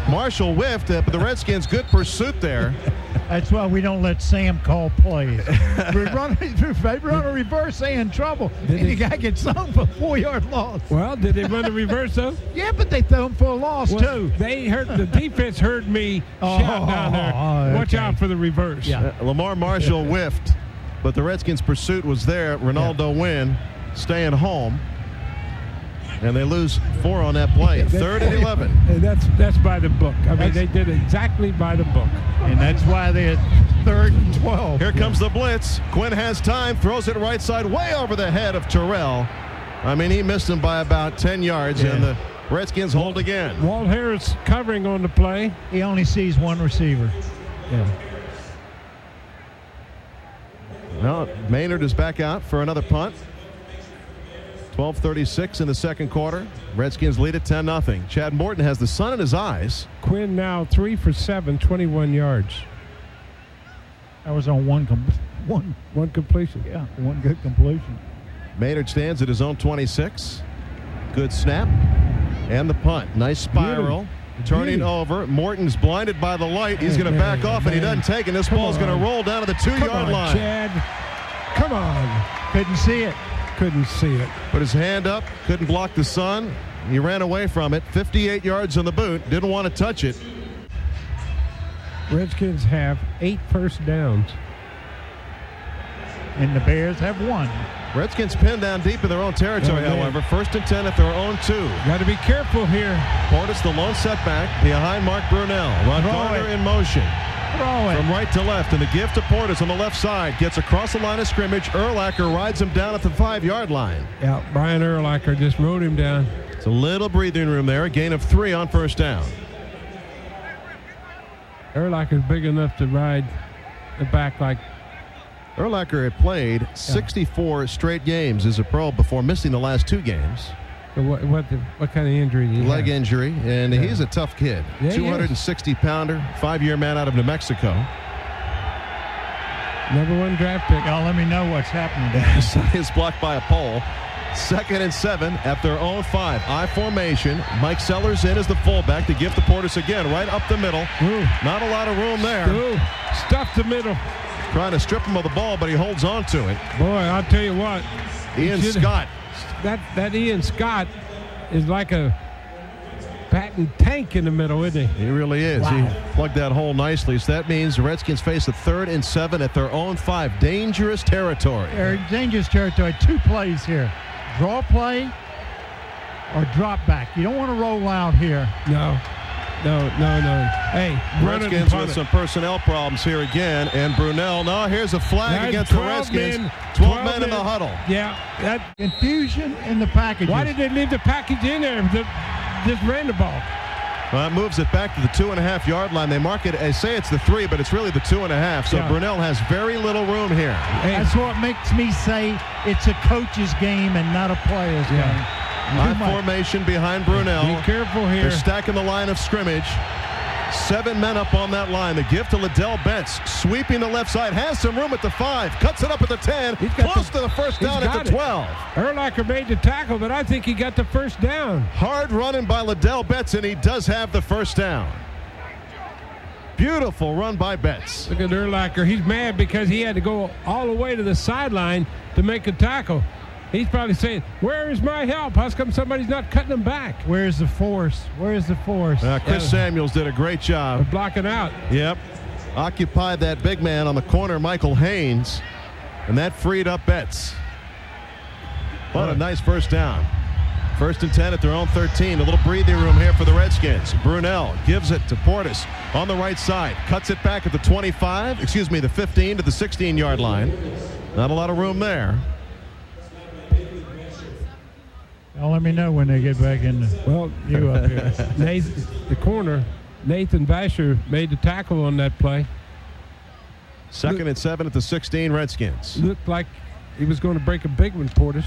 Marshall whiffed, but the Redskins, good pursuit there. That's why we don't let Sam call plays. If they run a reverse, they in trouble. And the guy gets hung for a 4-yard loss. Well, did they run a reverse, though? Yeah, but they threw him for a loss, too. The defense heard me shout down there. Watch out for the reverse. Yeah. Lamar Marshall whiffed, but the Redskins' pursuit was there. Ronaldo Wynn staying home. And they lose 4 on that play. 3rd and 11. That's by the book. I mean, they did exactly by the book. And that's why they had 3rd and 12. Here comes the blitz. Quinn has time, throws it right side, way over the head of Terrell. I mean, he missed him by about 10 yards, and the Redskins hold again. Walt Harris covering on the play. He only sees one receiver. Yeah. Well, Maynard is back out for another punt. 12:36 in the second quarter. Redskins lead it 10-0. Chad Morton has the sun in his eyes. Quinn now 3 for 7, 21 yards. That was on one completion. Yeah, one good completion. Maynard stands at his own 26. Good snap. And the punt. Nice spiral. Turning over. Morton's blinded by the light. He's going to back off, and he doesn't take it. This ball's going to roll down to the 2-yard line. Chad. Come on. Couldn't see it. Couldn't see it. Put his hand up, couldn't block the sun. He ran away from it. 58 yards on the boot. Didn't want to touch it. Redskins have 8 first downs. And the Bears have 1. Redskins pinned down deep in their own territory, however. 1st and 10 at their own 2. Got to be careful here. Portis, the lone setback, behind Mark Brunell. Ron Garner in motion. From right to left, and the gift to Portis on the left side. Gets across the line of scrimmage. Urlacher rides him down at the 5-yard line. Yeah, Brian Urlacher just rode him down. It's a little breathing room there. A gain of 3 on first down. Urlacher's big enough to ride the back like. Urlacher had played 64 straight games as a pro before missing the last 2 games. So what kind of injury did he have? Leg injury, and he's a tough kid. Yeah, 260-pounder, 5-year man out of New Mexico. Number 1 draft pick. Y'all let me know what's happening. Is blocked by a pole. 2nd and 7 at their own 5. I formation. Mike Sellers in as the fullback to give to Portis again, right up the middle. Ooh. Not a lot of room there. Ooh. Stuff the middle. Trying to strip him of the ball, but he holds on to it. Boy, I'll tell you what. Ian Scott. That Ian Scott is like a patent tank in the middle, isn't he? He really is. Wow. He plugged that hole nicely. So that means the Redskins face a 3rd and 7 at their own 5. Dangerous territory. They're in dangerous territory. 2 plays here. Draw play or drop back. You don't want to roll out here. No. No. Hey, run it and Redskins punt with it. some personnel problems here again. And Brunel, no, here's a flag That's against the 12 Redskins. men, 12 men in the huddle. Yeah. That. Confusion in the packages. Why did they leave the package in there? Just ran the ball. Well, that moves it back to the 2.5-yard line. They mark it, they say it's the 3, but it's really the 2.5. So Yeah. Brunel has very little room here. Hey, That's what makes me say it's a coach's game and not a player's game. High Too much. formation behind Brunel. be careful here. They're stacking the line of scrimmage. 7 men up on that line. The give to Liddell Betts, sweeping the left side, has some room at the 5, cuts it up at the 10, He's got close to the first down at the 12. Urlacher made the tackle, but I think he got the first down. Hard running by Liddell Betts, and he does have the first down. Beautiful run by Betts. Look at Urlacher. He's mad because he had to go all the way to the sideline to make a tackle. He's probably saying, where is my help? How come somebody's not cutting him back? Where's the force? Where's the force? Chris Samuels did a great job. They're blocking out. Yep. Occupied that big man on the corner, Michael Haynes, and that freed up Betts. What a nice first down. 1st and 10 at their own 13. A little breathing room here for the Redskins. Brunel gives it to Portis on the right side. Cuts it back at the 25, excuse me, the 15 to the 16-yard line. Not a lot of room there. Now let me know when they get back in. Well, You up here. the corner, Nathan Vasher made the tackle on that play. 2nd and 7 at the 16, Redskins. Looked like he was going to break a big one, Portis.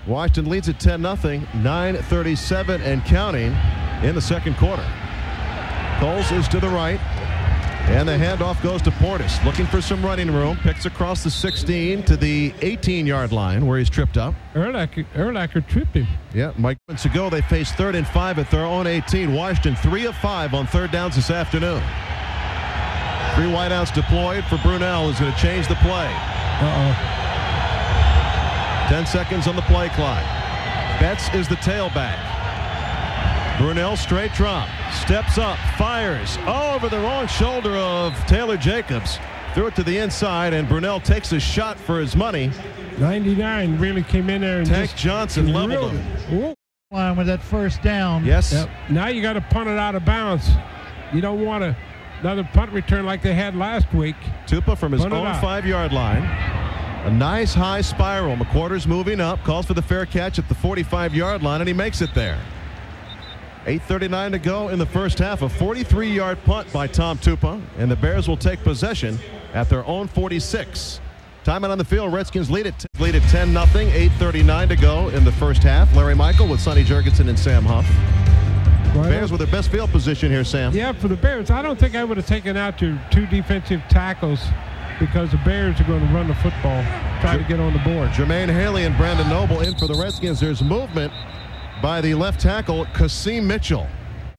Washington leads at 10-0, 9:37 and counting in the second quarter. Coles is to the right, and the handoff goes to Portis, looking for some running room. Picks across the 16 to the 18-yard line where he's tripped up. Urlacher tripped him. Yeah, Mike. Months ago, they faced 3rd and 5 at their own 18. Washington 3 of 5 on 3rd downs this afternoon. 3 wideouts deployed for Brunel, who's going to change the play. 10 seconds on the play clock. Betts is the tailback. Brunel straight drop. Steps up. Fires over the wrong shoulder of Taylor Jacobs. Threw it to the inside, and Brunel takes a shot for his money. 99 really came in there and Tank just Johnson leveled him. Whoa. Line with that first down. Yes. Yep. Now you got to punt it out of bounds. You don't want another punt return like they had last week. Tupa from his Punt it own out. 5-yard line. A nice high spiral. McQuarters moving up. Calls for the fair catch at the 45-yard line, and he makes it there. 8:39 to go in the first half. A 43-yard punt by Tom Tupa, and the Bears will take possession at their own 46. Timeout on the field. Redskins lead at 10-0. 8:39 to go in the first half. Larry Michael with Sonny Jurgensen and Sam Huff. Bears with their best field position here, Sam. Yeah, for the Bears. I don't think I would have taken out your 2 defensive tackles because the Bears are going to run the football, try to get on the board. Jermaine Haley and Brandon Noble in for the Redskins. There's movement by the left tackle, Kasim Mitchell.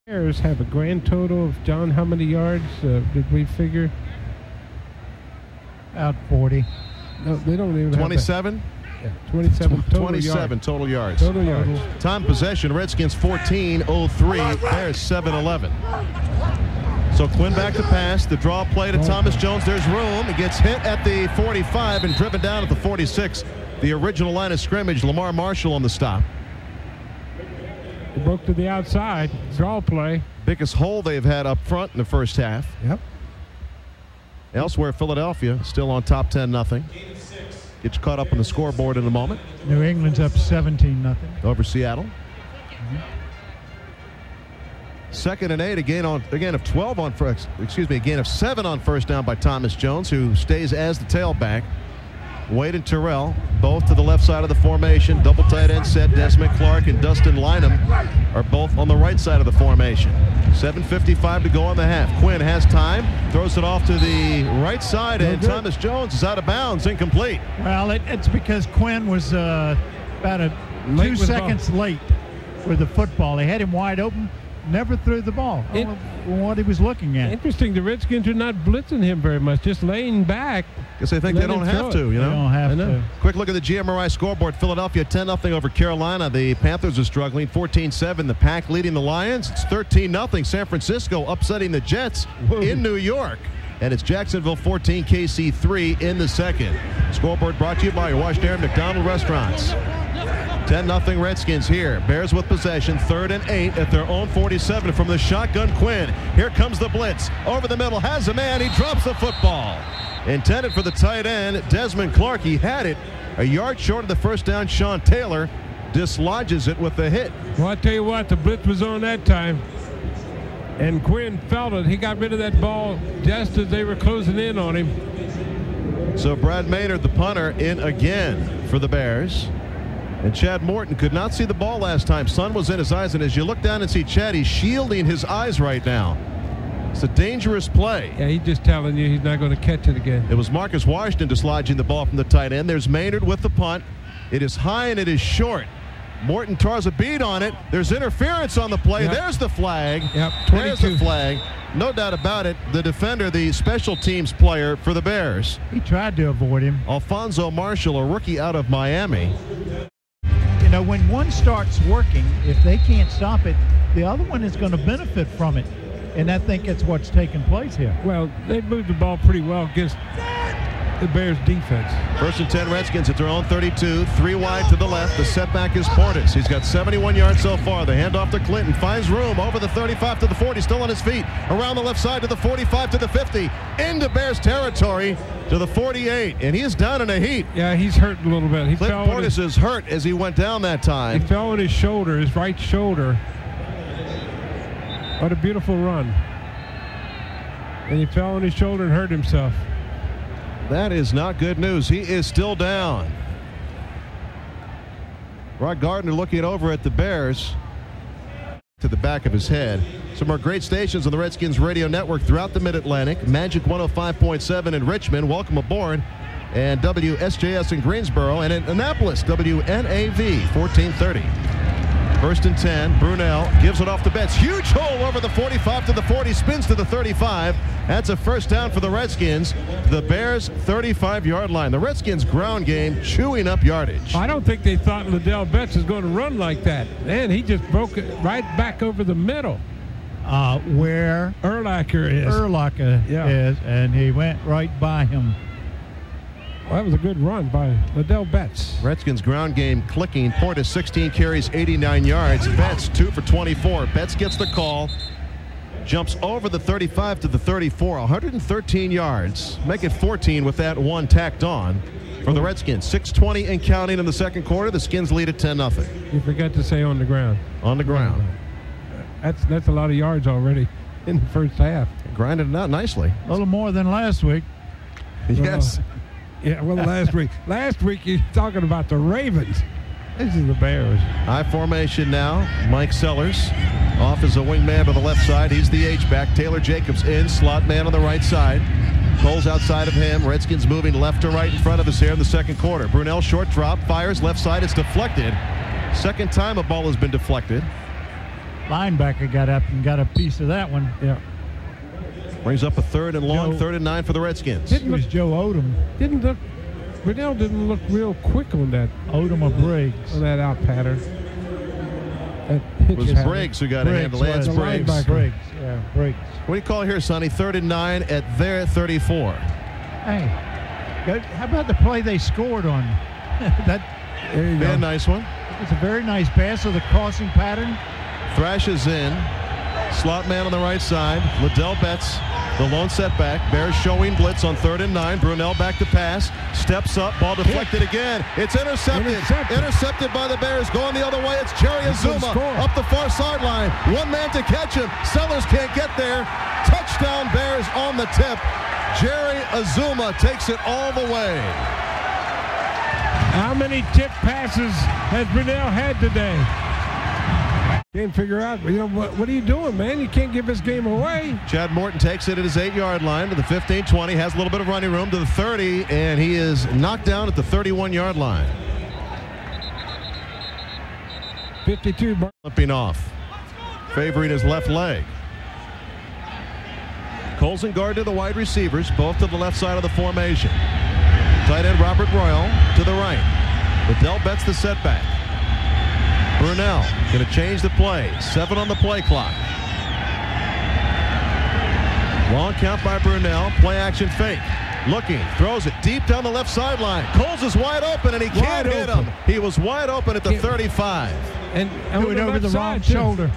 Bears have a grand total of, John, how many yards did we figure? Out 40. No, they don't even 27? have 27 total 27 yards. total yards. Total yards. Time possession, Redskins 14-03, Bears 7-11. So Quinn back to pass, the draw play to Thomas Jones. There's room. He gets hit at the 45 and driven down at the 46. The original line of scrimmage, Lamar Marshall on the stop. He broke to the outside. Draw play. Biggest hole they've had up front in the first half. Yep. Elsewhere, Philadelphia still on top 10-0. Gets caught up on the scoreboard in a moment. New England's up 17-0. Over Seattle. 2nd and 8, a gain of 12 on first, excuse me, a gain of 7 on first down by Thomas Jones, who stays as the tailback. Wade and Terrell, both to the left side of the formation. Double tight end set. Desmond Clark and Dustin Lynham are both on the right side of the formation. 7:55 to go on the half. Quinn has time, throws it off to the right side, and Thomas Jones is out of bounds, incomplete. Well, it's because Quinn was about 2 seconds late with the football. They had him wide open, never threw the ball. I don't know what he was looking at. Interesting, the Redskins are not blitzing him very much, just laying back. Guess they think they don't have to, you know? They don't have to. Quick look at the GMRI scoreboard. Philadelphia 10-0 over Carolina. The Panthers are struggling. 14-7. The Pack leading the Lions. It's 13-0. San Francisco upsetting the Jets in New York. And it's Jacksonville 14, KC 3 in the second. Scoreboard brought to you by your Washed Aaron McDonald Restaurants. 10-0 Redskins here. Bears with possession, 3rd and 8 at their own 47 from the shotgun. Quinn. Here comes the blitz. Over the middle, has a man. He drops the football. Intended for the tight end, Desmond Clark. He had it a yard short of the first down. Sean Taylor dislodges it with the hit. Well, I tell you what, the blitz was on that time. And Quinn felt it. He got rid of that ball just as they were closing in on him. So Brad Maynard, the punter, in again for the Bears. And Chad Morton could not see the ball last time. Sun was in his eyes, and as you look down and see Chad, he's shielding his eyes right now. It's a dangerous play. Yeah, he's just telling you he's not going to catch it again. It was Marcus Washington dislodging the ball from the tight end. There's Maynard with the punt. It is high and it is short. Morton draws a bead on it. There's interference on the play. Yep. There's the flag. Yep, 22. There's the flag. No doubt about it. The defender, the special teams player for the Bears. He tried to avoid him. Alfonso Marshall, a rookie out of Miami. You know, when one starts working, if they can't stop it, the other one is going to benefit from it. And I think that's what's taking place here. Well, they moved the ball pretty well against the Bears defense. 1st and 10 Redskins at their own 32. 3 wide to the left. The setback is Portis. He's got 71 yards so far. The handoff to Clinton. Finds room over the 35 to the 40. Still on his feet. Around the left side to the 45 to the 50. Into Bears territory to the 48. And he is down in a heap. Yeah, he's hurt a little bit. Clint Portis is hurt as he went down that time. He fell on his shoulder, his right shoulder. What a beautiful run. And he fell on his shoulder and hurt himself. That is not good news. He is still down. Rod Gardner looking over at the Bears to the back of his head. Some more great stations on the Redskins radio network throughout the Mid-Atlantic. Magic 105.7 in Richmond. Welcome aboard. And WSJS in Greensboro. And in Annapolis, WNAV 1430. 1st and 10. Brunell gives it off to Betts. Huge hole over the 45 to the 40. Spins to the 35. That's a first down for the Redskins. The Bears 35-yard line. The Redskins ground game chewing up yardage. I don't think they thought Liddell Betts was going to run like that. Man, he just broke it right back over the middle. Where Urlacher is. Is, and he went right by him. Well, that was a good run by Liddell Betts. Redskins ground game clicking. Portis 16 carries, 89 yards. Betts 2 for 24. Betts gets the call. Jumps over the 35 to the 34. 113 yards. Make it 14 with that one tacked on for the Redskins. 6:20 and counting in the second quarter. The Skins lead at 10-0. You forgot to say on the ground. On the ground. That's a lot of yards already in the first half. Grinded it out nicely. A little more than last week. Yes. Yeah, well, last week you're talking about the Ravens. This is the Bears. High formation now. Mike Sellers off as a wingman to the left side. He's the H-back. Taylor Jacobs in. Slot man on the right side. Cole's outside of him. Redskins moving left to right in front of us here in the second quarter. Brunell short drop. Fires left side. It's deflected. Second time a ball has been deflected. Linebacker got up and got a piece of that one. Yeah. Brings up a 3rd and long, 3rd and 9 for the Redskins. It was Joe Odom. Brunell didn't look real quick on that. Odom or Briggs. On that out pattern. It was Briggs who got a handle. Lance Briggs. Briggs. Yeah, Briggs. What do you call here, Sonny? 3rd and 9 at their 34. Hey, how about the play they scored on? There you go. A nice one. It's a very nice pass of the crossing pattern. Thrashes in. Slot man on the right side. Liddell Betts, the lone setback. Bears showing blitz on 3rd and 9. Brunell back to pass. Steps up. Ball deflected again. It's intercepted. Intercepted by the Bears. Going the other way. It's Jerry Azuma up the far sideline. One man to catch him. Sellers can't get there. Touchdown Bears on the tip. Jerry Azuma takes it all the way. How many tip passes has Brunell had today? Can't figure out, what are you doing, man? You can't give this game away. Chad Morton takes it at his 8-yard line to the 15-20, has a little bit of running room to the 30, and he is knocked down at the 31-yard line. 52. Limping off, favoring his left leg. Colson guard to the wide receivers, both to the left side of the formation. Tight end Robert Royal to the right. Liddell Betts the setback. Brunell going to change the play. 7 on the play clock. Long count by Brunell. Play action fake. Looking, throws it deep down the left sideline. Coles is wide open, and he can't hit him. He was wide open at the 35. And threw it over the wrong too. shoulder.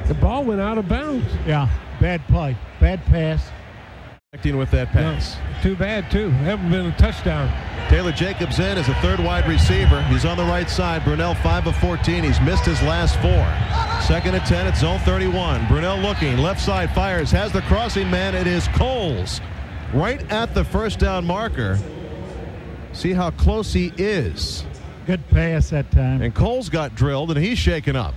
The ball went out of bounds. Yeah, bad play, bad pass. Acting with that pass. No, too bad, too. That would have been a touchdown. Taylor Jacobs in as a third wide receiver. He's on the right side. Brunell 5 of 14. He's missed his last 4. 2nd and 10 at zone 31. Brunell looking. Left side fires. Has the crossing man. It is Coles. Right at the first down marker. See how close he is. Good pass that time. And Coles got drilled, and he's shaken up.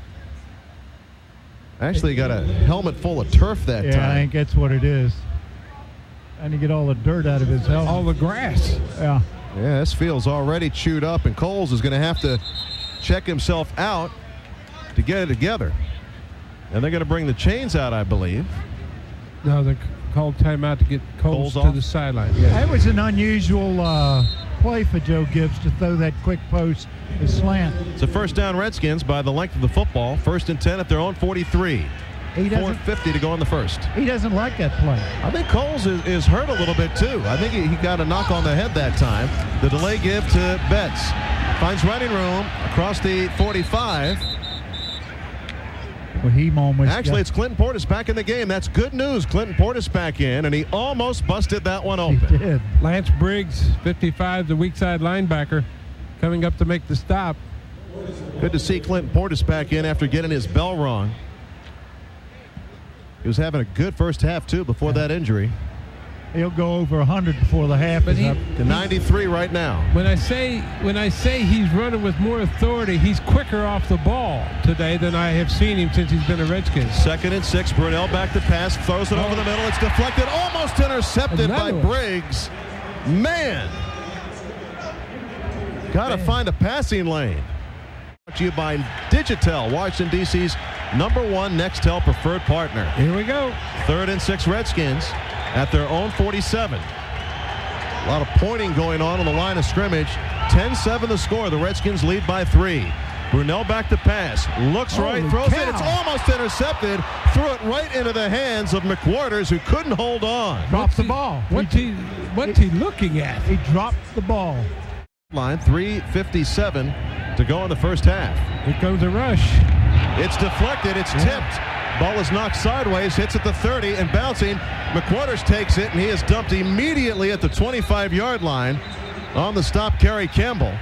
Actually got a helmet full of turf that time. Yeah, I think that's what it is. Trying to get all the dirt out of his helmet. All the grass. Yeah. Yeah, this field's already chewed up, and Coles is going to have to check himself out to get it together. And they're going to bring the chains out, I believe. No, they called timeout to get Coles to off the sideline. Yeah. That was an unusual play for Joe Gibbs to throw that quick post, the slant. It's a first down Redskins by the length of the football. 1st and 10 at their own 43. 4:50 to go in the first. He doesn't like that play. I think Coles is hurt a little bit, too. I think he got a knock on the head that time. The delay give to Betts. Finds running room across the 45. Well, he almost Actually, it's Clinton Portis back in the game. That's good news. Clinton Portis back in, and he almost busted that one open. He did. Lance Briggs, 55, the weak side linebacker, coming up to make the stop. Good to see Clinton Portis back in after getting his bell rung. He was having a good first half, too, before that injury. He'll go over 100 before the half is up. To 93 right now. When I say he's running with more authority, he's quicker off the ball today than I have seen him since he's been a Redskin. 2nd and 6. Brunell back to pass. Throws it over the middle. It's deflected. Almost intercepted by Briggs. Man. Got to find a passing lane. Brought to you by Digitel, Washington, D.C.'s #1 Nextel preferred partner. Here we go. 3rd and 6 Redskins at their own 47. A lot of pointing going on the line of scrimmage. 10-7 the score. The Redskins lead by 3. Brunell back to pass. Looks right, throws it. It's almost intercepted. Threw it right into the hands of McWhorters, who couldn't hold on. Dropped the ball. What's he looking at? He dropped the ball. Line 3:57 to go in the first half. Here comes a rush. It's deflected. It's tipped. Ball is knocked sideways, hits at the 30 and bouncing. McWhorters takes it, and he is dumped immediately at the 25-yard line on the stop carry Campbell.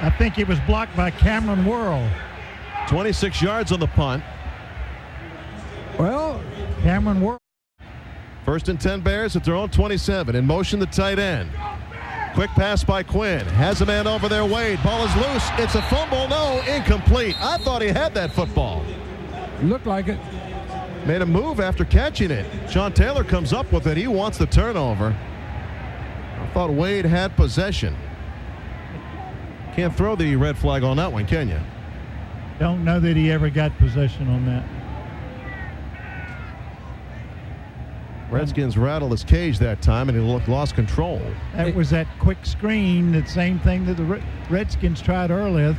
I think he was blocked by Cameron Worrell. 26 yards on the punt. Well, Cameron Worrell. 1st and 10 Bears at their own 27. In motion, the tight end. Quick pass by Quinn. Has a man over there, Wade. Ball is loose. It's a fumble. No, incomplete. I thought he had that football. Looked like it. Made a move after catching it. Sean Taylor comes up with it. He wants the turnover. I thought Wade had possession. Can't throw the red flag on that one, can you? Don't know that he ever got possession on that. Redskins rattled his cage that time, and he lost control. That was that quick screen, the same thing that the Redskins tried earlier.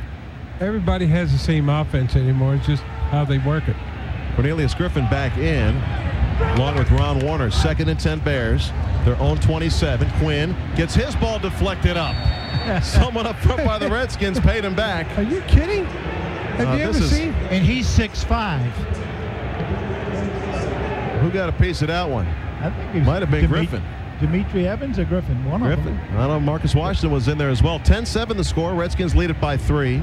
Everybody has the same offense anymore. It's just how they work it. Cornelius Griffin back in, along with Ron Warner. 2nd and 10 Bears. Their own 27. Quinn gets his ball deflected up. Someone up front by the Redskins paid him back. Are you kidding? Have you ever seen? And he's 6'5". Who got a piece of that one? I think it might have been Griffin. Dimitri Evans or Griffin? One Griffin. of them. I don't know. Marcus Washington was in there as well. 10-7 the score. Redskins lead it by 3. You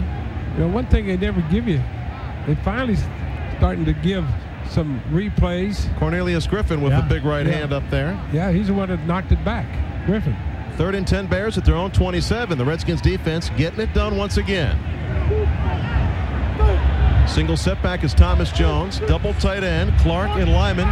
know, one thing they never give you, they finally starting to give some replays. Cornelius Griffin with the big right hand up there. Yeah, he's the one that knocked it back. Griffin. 3rd and 10 Bears at their own 27. The Redskins defense getting it done once again. Single setback is Thomas Jones. Double tight end, Clark and Lyman.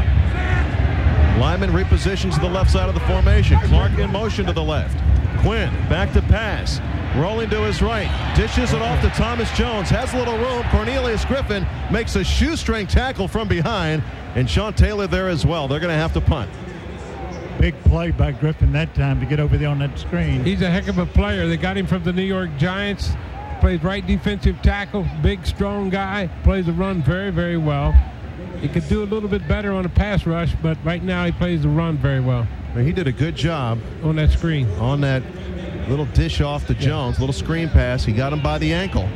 Lyman repositions to the left side of the formation. Clark in motion to the left. Quinn back to pass. Rolling to his right. Dishes it off to Thomas Jones. Has a little room. Cornelius Griffin makes a shoestring tackle from behind. And Sean Taylor there as well. They're going to have to punt. Big play by Griffin that time to get over there on that screen. He's a heck of a player. They got him from the New York Giants. Plays right defensive tackle. Big, strong guy. Plays the run very, very well. He could do a little bit better on a pass rush, but right now he plays the run very well. He did a good job on that screen. On that little dish off to Jones, little screen pass. He got him by the ankle.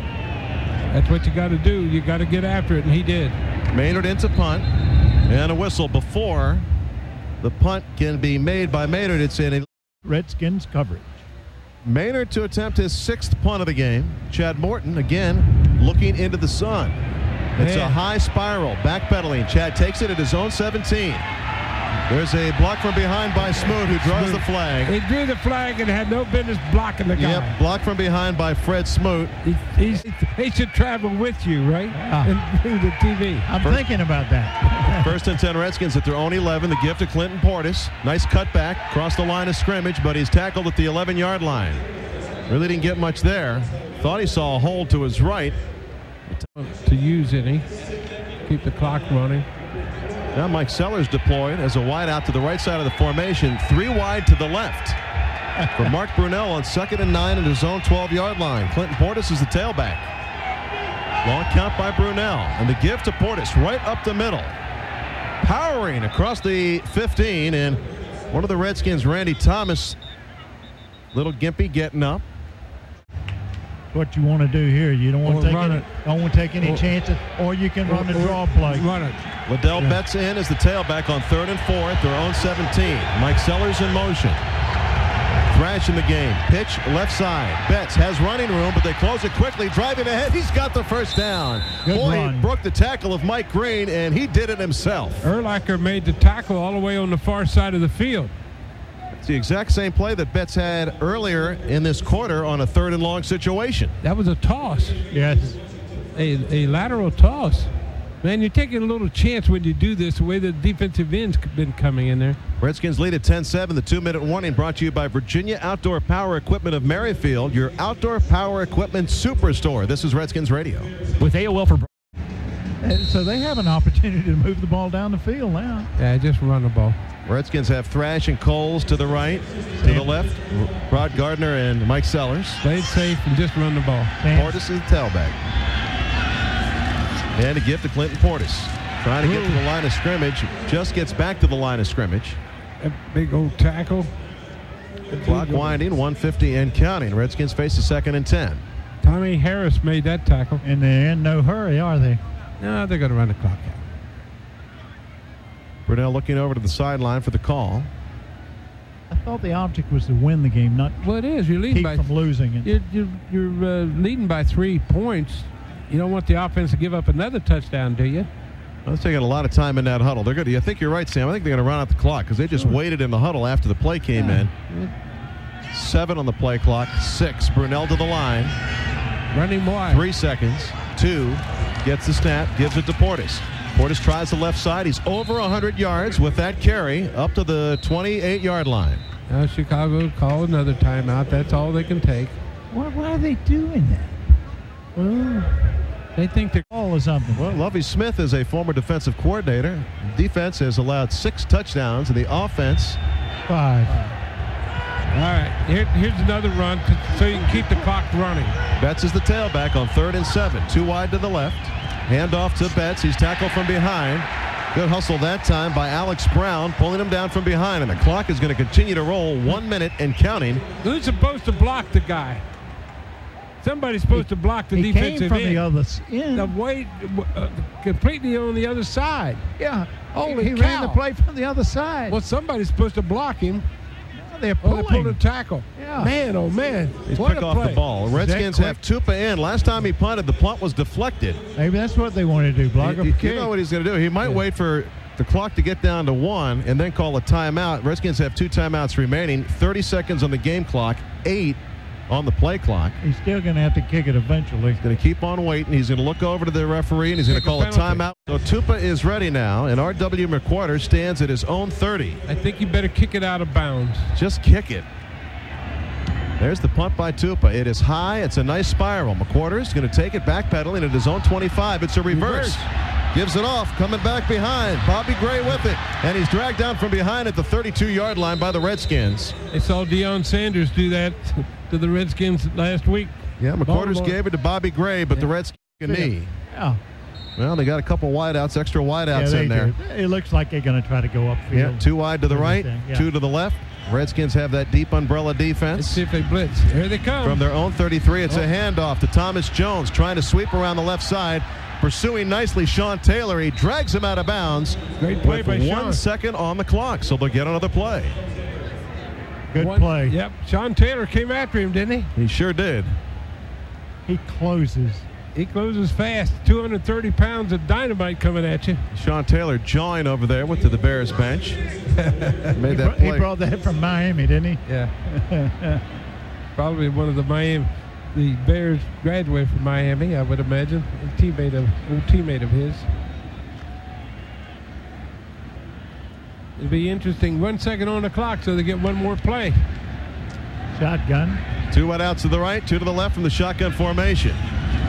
That's what you got to do. You got to get after it, and he did. Maynard into punt, and a whistle before the punt can be made by Maynard. It's in a Redskins coverage. Maynard to attempt his 6th punt of the game. Chad Morton again looking into the sun. It's a high spiral, backpedaling. Chad takes it at his own 17. There's a block from behind by Smoot, who draws the flag. He drew the flag and had no business blocking the guy. Yep, blocked from behind by Fred Smoot. He should travel with you, right? And through the TV. I'm thinking about that. 1st and 10 Redskins at their own 11. The gift to Clinton Portis. Nice cutback across the line of scrimmage, but he's tackled at the 11-yard line. Really didn't get much there. Thought he saw a hold to his right. To use any. Keep the clock running. Now Mike Sellers deployed as a wide out to the right side of the formation. 3 wide to the left for Mark Brunell on 2nd and 9 at his own 12-yard line. Clinton Portis is the tailback. Long count by Brunell. And the give to Portis right up the middle. Powering across the 15. And one of the Redskins, Randy Thomas, little gimpy getting up. What you want to do here, you don't want to take any chances, or you can run the draw play. Run it. Liddell Betts in as the tailback on 3rd and 4 at their own 17. Mike Sellers in motion. Thrash in the game. Pitch left side. Betts has running room, but they close it quickly. Driving ahead. He's got the first down. Boy, he broke the tackle of Mike Green, and he did it himself. Urlacher made the tackle all the way on the far side of the field. It's the exact same play that Betts had earlier in this quarter on a 3rd and long situation. That was a toss. Yes. A lateral toss. Man, you're taking a little chance when you do this, the way the defensive end's been coming in there. Redskins lead at 10-7. The 2-minute warning brought to you by Virginia Outdoor Power Equipment of Merrifield, your outdoor power equipment superstore. This is Redskins Radio. With AOL for... So they have an opportunity to move the ball down the field now. Yeah, just run the ball. Redskins have Thrash and Coles to the right, to the left. Rod Gardner and Mike Sellers. Play it safe and just run the ball. Portis is the tailback. And a gift to Clinton Portis. Trying to get to the line of scrimmage. Just gets back to the line of scrimmage. A big old tackle. Clock winding, 1:50 and counting. Redskins face a 2nd and 10. Tommy Harris made that tackle. And they're in no hurry, are they? No, they're going to run the clock out. Brunell looking over to the sideline for the call. I thought the object was to win the game, not well, it is. You're leading keep from losing it. You're leading by 3 points. You don't want the offense to give up another touchdown, do you? Well, they're taking a lot of time in that huddle. They're good. I think you're right, Sam. I think they're going to run out the clock because they just waited in the huddle after the play came in. 7 on the play clock. 6. Brunell to the line. Running wide. 3 seconds. 2. Gets the snap. Gives it to Portis. Portis tries the left side. He's over 100 yards with that carry up to the 28-yard line. Now Chicago call another timeout. That's all they can take. Why are they doing that? Well, they think they're all or something. Well, Lovie Smith is a former defensive coordinator. Defense has allowed 6 touchdowns, and the offense 5. All right, here's another run so you can keep the clock running. Betts is the tailback on 3rd and 7. 2 wide to the left. Handoff to Betts. He's tackled from behind. Good hustle that time by Alex Brown, pulling him down from behind, and the clock is going to continue to roll. 1 minute and counting. Who's supposed to block the guy? Somebody's supposed to block the defensive came from end. the other end. The way completely on the other side. Yeah. Holy he cow. ran the play from the other side. Well, somebody's supposed to block him. They're pulling. They pulled a tackle. Yeah. Man, oh man. He's what pick a off play. the ball. Redskins have Tupa in. Last time he punted, the punt was deflected. Maybe that's what they want to do. Block up You know what he's going to do. He might wait for the clock to get down to 1 and then call a timeout. Redskins have 2 timeouts remaining. 30 seconds on the game clock. 8 on the play clock. He's still going to have to kick it eventually. He's going to keep on waiting. He's going to look over to the referee, and he's going to call a timeout. So Tupa is ready now, and R.W. McQuarter stands at his own 30. I think you better kick it out of bounds. Just kick it. There's the punt by Tupa. It is high. It's a nice spiral. McQuarter is going to take it backpedaling at his own 25. It's a reverse. Gives it off. Coming back behind. Bobby Gray with it. And he's dragged down from behind at the 32-yard line by the Redskins. They saw Deion Sanders do that to the Redskins last week. Yeah, McQuarters gave it to Bobby Gray, but the Redskins took a knee. Yeah. Well, they got a couple wideouts, extra wideouts in there. Do. It looks like they're going to try to go upfield. Yeah, 2 wide to the right, Yeah. 2 to the left. Redskins have that deep umbrella defense. Let's see if they blitz. Here they come. From their own 33, it's a handoff to Thomas Jones, trying to sweep around the left side. Pursuing nicely Sean Taylor. He drags him out of bounds. Great play with by 1 Sean. second on the clock, so they'll get another play. Good play. Yep. Sean Taylor came after him, didn't he? He sure did. He closes. He closes fast. 230 pounds of dynamite coming at you. Sean Taylor jawing over there, went to the Bears bench. Made that He play. brought that from Miami, didn't he? Yeah. Probably one of the Bears graduated from Miami, I would imagine. Old teammate of his. It'll be interesting. 1 second on the clock, so they get one more play. Shotgun. 2 wideouts to the right, 2 to the left from the shotgun formation.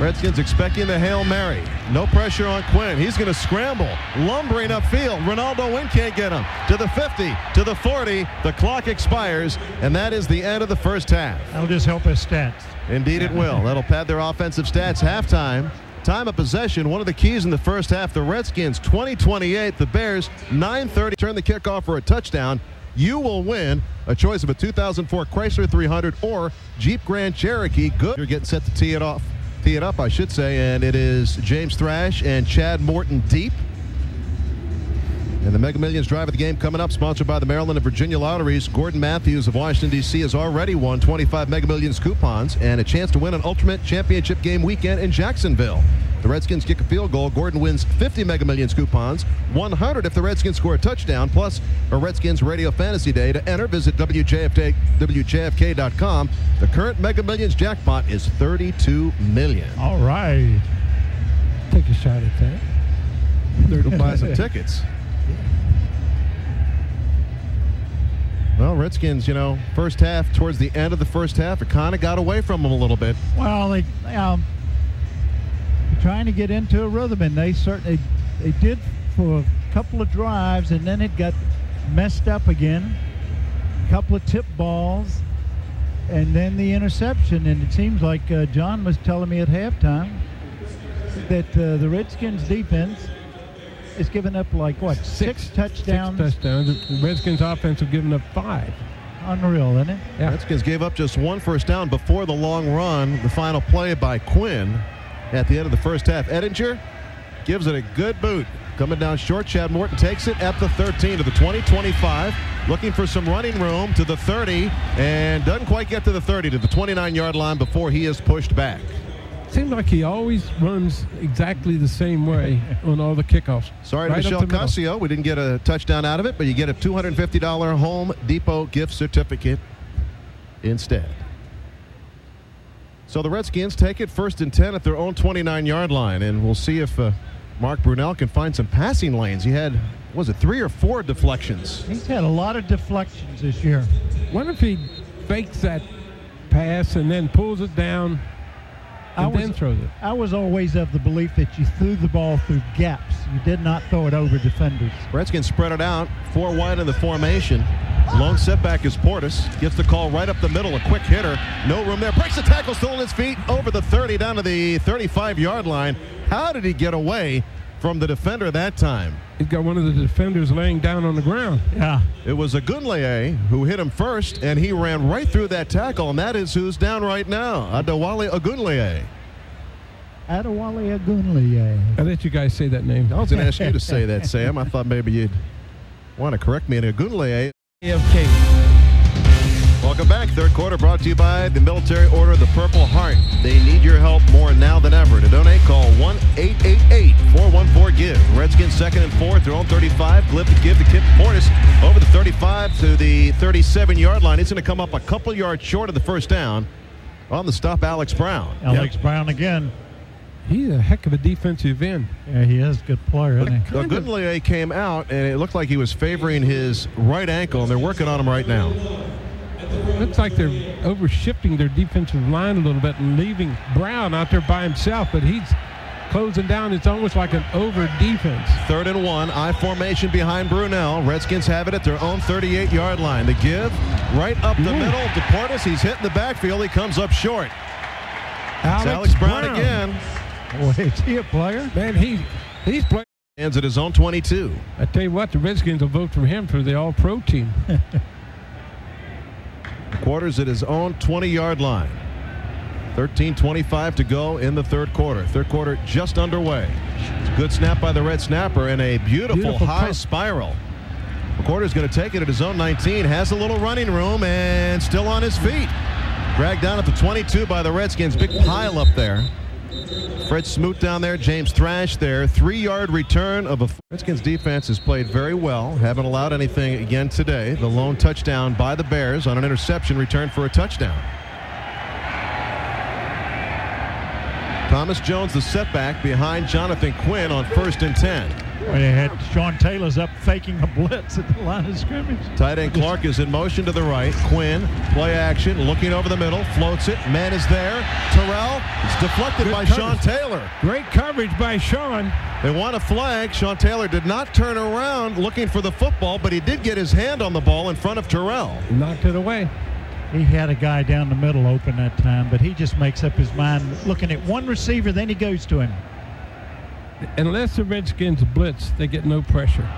Redskins expecting the Hail Mary. No pressure on Quinn. He's going to scramble. Lumbering upfield. Ronaldo Wynn can't get him. To the 50, to the 40. The clock expires, and that is the end of the first half. That'll just help his stats. Indeed it will. That'll pad their offensive stats. Halftime. Time of possession, one of the keys in the first half. The Redskins 20-28. The Bears 9:30. Turn the kickoff for a touchdown. You will win a choice of a 2004 Chrysler 300 or Jeep Grand Cherokee. Good. You're getting set to tee it up, I should say, and it is James Thrash and Chad Morton deep. And the Mega Millions drive of the game coming up, sponsored by the Maryland and Virginia Lotteries. Gordon Matthews of Washington, D.C. has already won 25 Mega Millions coupons and a chance to win an Ultimate Championship game weekend in Jacksonville. The Redskins kick a field goal. Gordon wins 50 Mega Millions coupons, 100 if the Redskins score a touchdown, plus a Redskins Radio Fantasy Day. To enter, visit WJFK.com. The current Mega Millions jackpot is $32 million. All right. Take a shot at that. Go buy some tickets. Well, Redskins, first half, towards the end of the first half, it kind of got away from them a little bit. Well, they trying to get into a rhythm, and they did for a couple of drives, and then it got messed up again. A couple of tip balls, and then the interception. And it seems like John was telling me at halftime that the Redskins defense is giving up six touchdowns. 6 touchdowns. The Redskins offense have given up 5. Unreal, isn't it? Yeah. Redskins gave up just 1 first down before the long run. The final play by Quinn at the end of the first half. Ettinger gives it a good boot. Coming down short, Chad Morton takes it at the 13 to the 20, 25. Looking for some running room to the 30, and doesn't quite get to the 30, to the 29-yard line before he is pushed back. Seems like he always runs exactly the same way on all the kickoffs. Sorry Right to up Michelle the middle. Casio. We didn't get a touchdown out of it, but you get a $250 Home Depot gift certificate instead. So the Redskins take it 1st and 10 at their own 29-yard line, and we'll see if Mark Brunell can find some passing lanes. He had, 3 or 4 deflections? He's had a lot of deflections this year. Wonder if he fakes that pass and then pulls it down and then throws it. I was always of the belief that you threw the ball through gaps. You did not throw it over defenders. Redskins spread it out, 4 wide in the formation. Long setback is Portis. Gets the call right up the middle, a quick hitter. No room there. Breaks the tackle, still on his feet, over the 30, down to the 35-yard line. How did he get away from the defender that time? He's got one of the defenders laying down on the ground. Yeah. It was Agunleye who hit him first, and he ran right through that tackle, and that is who's down right now, Adewale Agunleye. Adewale Agunleye. I'll let you guys say that name. I was going to ask you to say that, Sam. I thought maybe you'd want to correct me. And Agunleye. AFK. Welcome back. Third quarter brought to you by the Military Order of the Purple Heart. They need your help more now than ever. To donate, call 1-888-414-GIVE. Redskins 2nd and 4 at their own 35. Give to Kip Portis over the 35 to the 37-yard line. He's going to come up a couple yards short of the first down on the stop, Alex Brown. Alex Brown again. He's a heck of a defensive end. Yeah, he is a good player, isn't he? Agunleye came out, and it looked like he was favoring his right ankle, and they're working on him right now. Looks like they're overshifting their defensive line a little bit and leaving Brown out there by himself, but he's closing down. It's almost like an over defense. 3rd and 1, I formation behind Brunell. Redskins have it at their own 38-yard line. The give right up the middle to Portis. He's hitting the backfield. He comes up short. It's Alex Brown again. Boy, is he a player? Man, he's playing. Stands at his own 22. I tell you what, the Redskins will vote for him for the All-Pro team. Quarters at his own 20-yard line. 13:25 to go in the third quarter. Third quarter just underway. It's a good snap by the red snapper and a beautiful high spiral. McWhorter's going to take it at his own 19. Has a little running room and still on his feet. Dragged down at the 22 by the Redskins. Big pile up there. Fred Smoot down there. James Thrash there. 3-yard return of a Redskins defense has played very well. Haven't allowed anything again today. The lone touchdown by the Bears on an interception return for a touchdown. Thomas Jones, the setback behind Jonathan Quinn on 1st and 10. They had Sean Taylor's up faking a blitz at the line of scrimmage. Tight end Clark is in motion to the right. Quinn, play action, looking over the middle, floats it. Man is there. Terrell, it's deflected by Sean Taylor. Great coverage by Sean. They want a flag. Sean Taylor did not turn around looking for the football, but he did get his hand on the ball in front of Terrell. Knocked it away. He had a guy down the middle open that time, but he just makes up his mind looking at one receiver, then he goes to him. Unless the Redskins blitz, they get no pressure.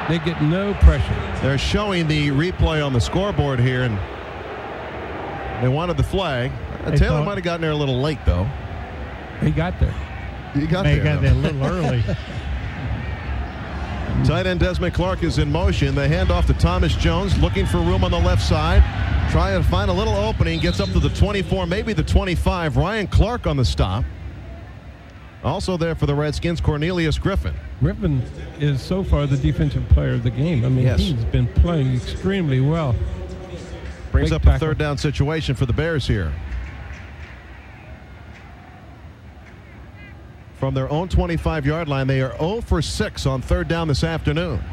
They get no pressure. They're showing the replay on the scoreboard here, and they wanted the flag. Taylor might have gotten there a little late, though. He got there. He got there a little early. Tight end Desmond Clark is in motion. They hand off to Thomas Jones, looking for room on the left side. Trying to find a little opening. Gets up to the 24, maybe the 25. Ryan Clark on the stop. Also there for the Redskins, Cornelius Griffin. Griffin is so far the defensive player of the game. I mean, yes. He's been playing extremely well. Brings up a third down situation for the Bears here. From their own 25-yard line, they are 0 for 6 on third down this afternoon.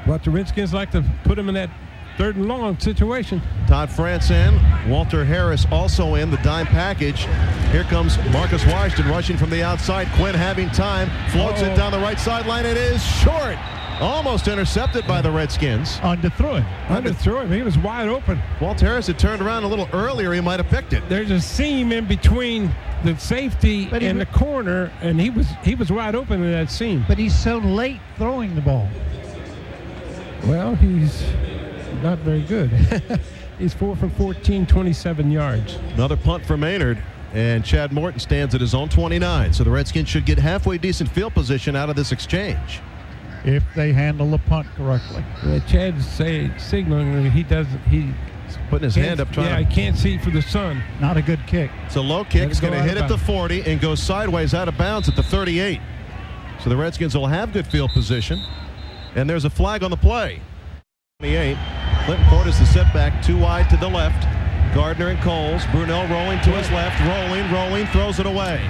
But the Redskins like to put him in that third and long situation. Todd France in. Walter Harris also in the dime package. Here comes Marcus Washington rushing from the outside. Quinn having time. Floats it down the right sideline. It is short. Almost intercepted by the Redskins. Underthrew him. Underthrew him. He was wide open. Walter Harris had turned around a little earlier. He might have picked it. There's a seam in between the safety and the corner, and he was wide open in that seam. But he's so late throwing the ball. Well, he's not very good. He's 4 for 14, 27 yards. Another punt for Maynard, and Chad Morton stands at his own 29. So the Redskins should get halfway decent field position out of this exchange. If they handle the punt correctly. Chad's signaling he's putting his hand up trying I can't see for the sun. Not a good kick. It's a low kick. It's going to hit at the 40 and go sideways out of bounds at the 38. So the Redskins will have good field position. And there's a flag on the play. 28. Clinton Ford is the setback, too wide to the left. Gardner and Coles. Brunell rolling to his left. Rolling, throws it away.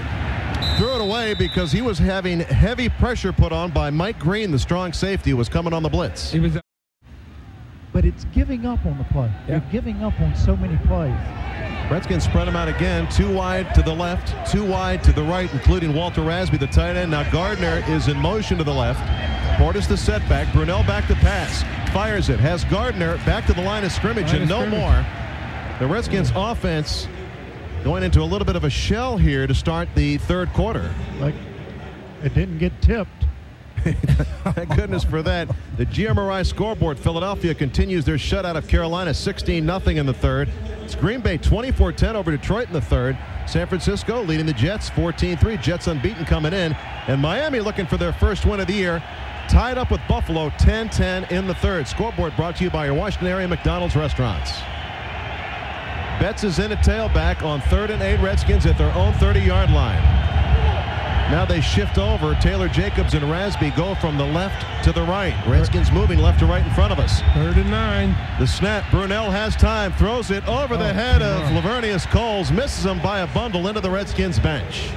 Threw it away because he was having heavy pressure put on by Mike Green, the strong safety, who was coming on the blitz. But it's giving up on the play. Yeah. They're giving up on so many plays. Redskins spread him out again. Too wide to the left, too wide to the right, including Walter Rasby, the tight end. Now Gardner is in motion to the left. Portis the setback. Brunell back to pass. Fires it. Has Gardner back to the line of scrimmage and no more. The Redskins offense going into a little bit of a shell here to start the third quarter. Like, it didn't get tipped. Thank goodness for that. The GMRI scoreboard, Philadelphia continues their shutout of Carolina, 16-0 in the third. It's Green Bay 24-10 over Detroit in the third. San Francisco leading the Jets 14-3. Jets unbeaten coming in. And Miami looking for their first win of the year. Tied up with Buffalo 10-10 in the third. Scoreboard brought to you by your Washington area McDonald's restaurants. Betts is in at tailback on 3rd and 8. Redskins at their own 30-yard line. Now they shift over. Taylor Jacobs and Rasby go from the left to the right. Redskins moving left to right in front of us. 3rd and 9. The snap. Brunell has time. Throws it over the head of Lavernius Coles. Misses him by a bundle into the Redskins bench.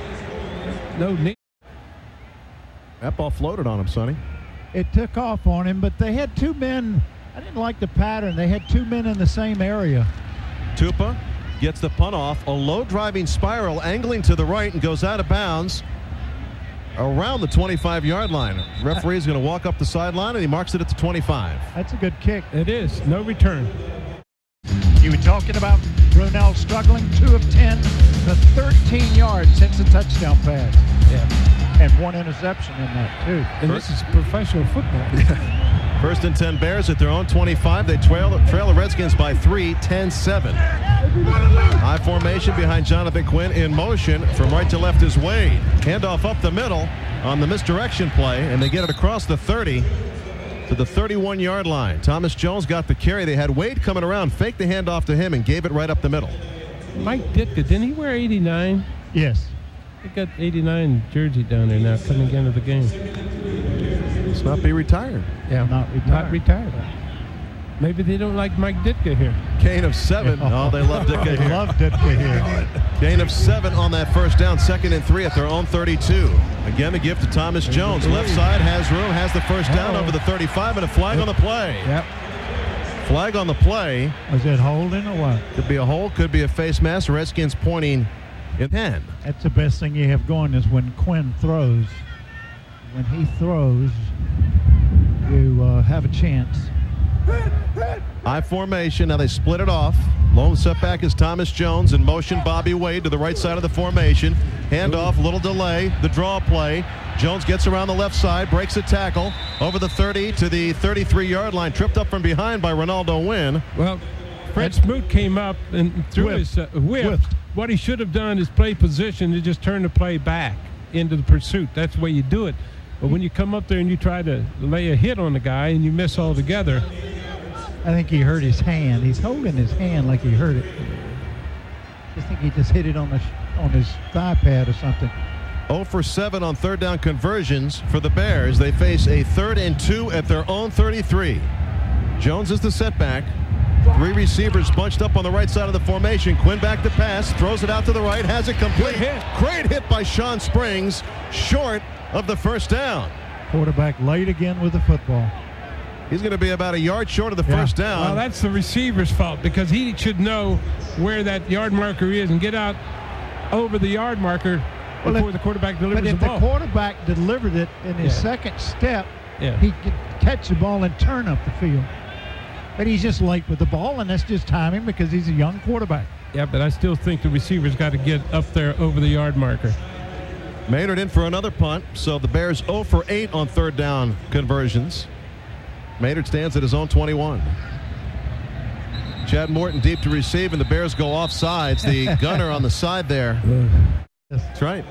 No need. That ball floated on him, Sonny. It took off on him, but they had two men. I didn't like the pattern. They had two men in the same area. Tupa gets the punt off. A low driving spiral angling to the right and goes out of bounds around the 25-yard line. Referee is going to walk up the sideline and he marks it at the 25. That's a good kick. It is. No return. You were talking about Brunel struggling, 2 of 10 for 13 yards since the touchdown pass. Yeah. And 1 interception in that, too. And this is professional football. First and 10 Bears at their own 25. They trail the Redskins by 3, 10-7. High formation behind Jonathan Quinn in motion. From right to left is Wade. Handoff up the middle on the misdirection play, and they get it across the 30 to the 31-yard line. Thomas Jones got the carry. They had Wade coming around, faked the handoff to him, and gave it right up the middle. Mike Ditka, didn't he wear 89? Yes. He got 89 jersey down there now coming into the game. Let's not be retired. Yeah, not retired. Maybe they don't like Mike Ditka here. Gain of 7. Oh, they love Ditka They here. love Ditka here. Gain of 7 on that first down. 2nd and 3 at their own 32. Again, the gift to Thomas Jones. Left side has room, has the first down over the 35, and a flag on the play. Yep. Flag on the play. Was it holding or what? Could be a hold, could be a face mask. Redskins pointing in 10. That's the best thing you have going is when Quinn throws. When he throws, you have a chance. I formation. Now they split it off. Lone setback is Thomas Jones. In motion, Bobby Wade to the right side of the formation. Handoff, little delay. The draw play. Jones gets around the left side, breaks a tackle over the 30 to the 33-yard line. Tripped up from behind by Ronaldo Wynn. Well, Fred Smoot came up and threw his whip. What he should have done is play position and just turn the play back into the pursuit. That's the way you do it. But when you come up there and you try to lay a hit on the guy and you miss altogether. I think he hurt his hand. He's holding his hand like he hurt it. I think he just hit it on his thigh pad or something. 0 for 7 on third down conversions for the Bears. They face a 3rd and 2 at their own 33. Jones is the setback. 3 receivers bunched up on the right side of the formation. Quinn back to pass, throws it out to the right, has it complete. Great hit by Sean Springs, short of the first down. Quarterback late again with the football. He's going to be about a yard short of the first down. Well, that's the receiver's fault because he should know where that yard marker is and get out over the yard marker before the quarterback delivers the ball. But if the quarterback delivered it in his second step, he could catch the ball and turn up the field. But he's just late with the ball, and that's just timing because he's a young quarterback. Yeah, but I still think the receiver's got to get up there over the yard marker. Maynard in for another punt, so the Bears 0 for 8 on third down conversions. Maynard stands at his own 21. Chad Morton deep to receive, and the Bears go off sides. The gunner on the side there. That's right.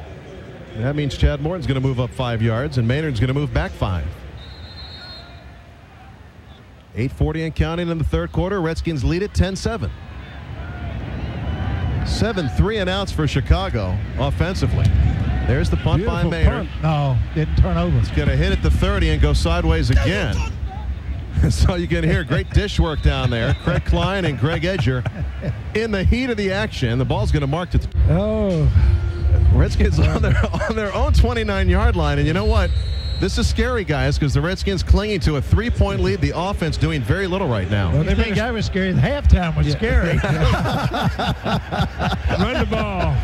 That means Chad Morton's going to move up 5 yards, and Maynard's going to move back 5. 8:40 and counting in the third quarter. Redskins lead it 10-7. 7 3-and-outs for Chicago offensively. There's the punt by Maynard. No, didn't turn over. It's going to hit at the 30 and go sideways again. So you can hear great dish work down there. Craig Klein and Greg Edger in the heat of the action. The ball's going to mark to Redskins on their own 29-yard line. And you know what? This is scary, guys, because the Redskins clinging to a 3-point lead. The offense doing very little right now. Well, they think I was scary. The halftime was scary. Run the ball.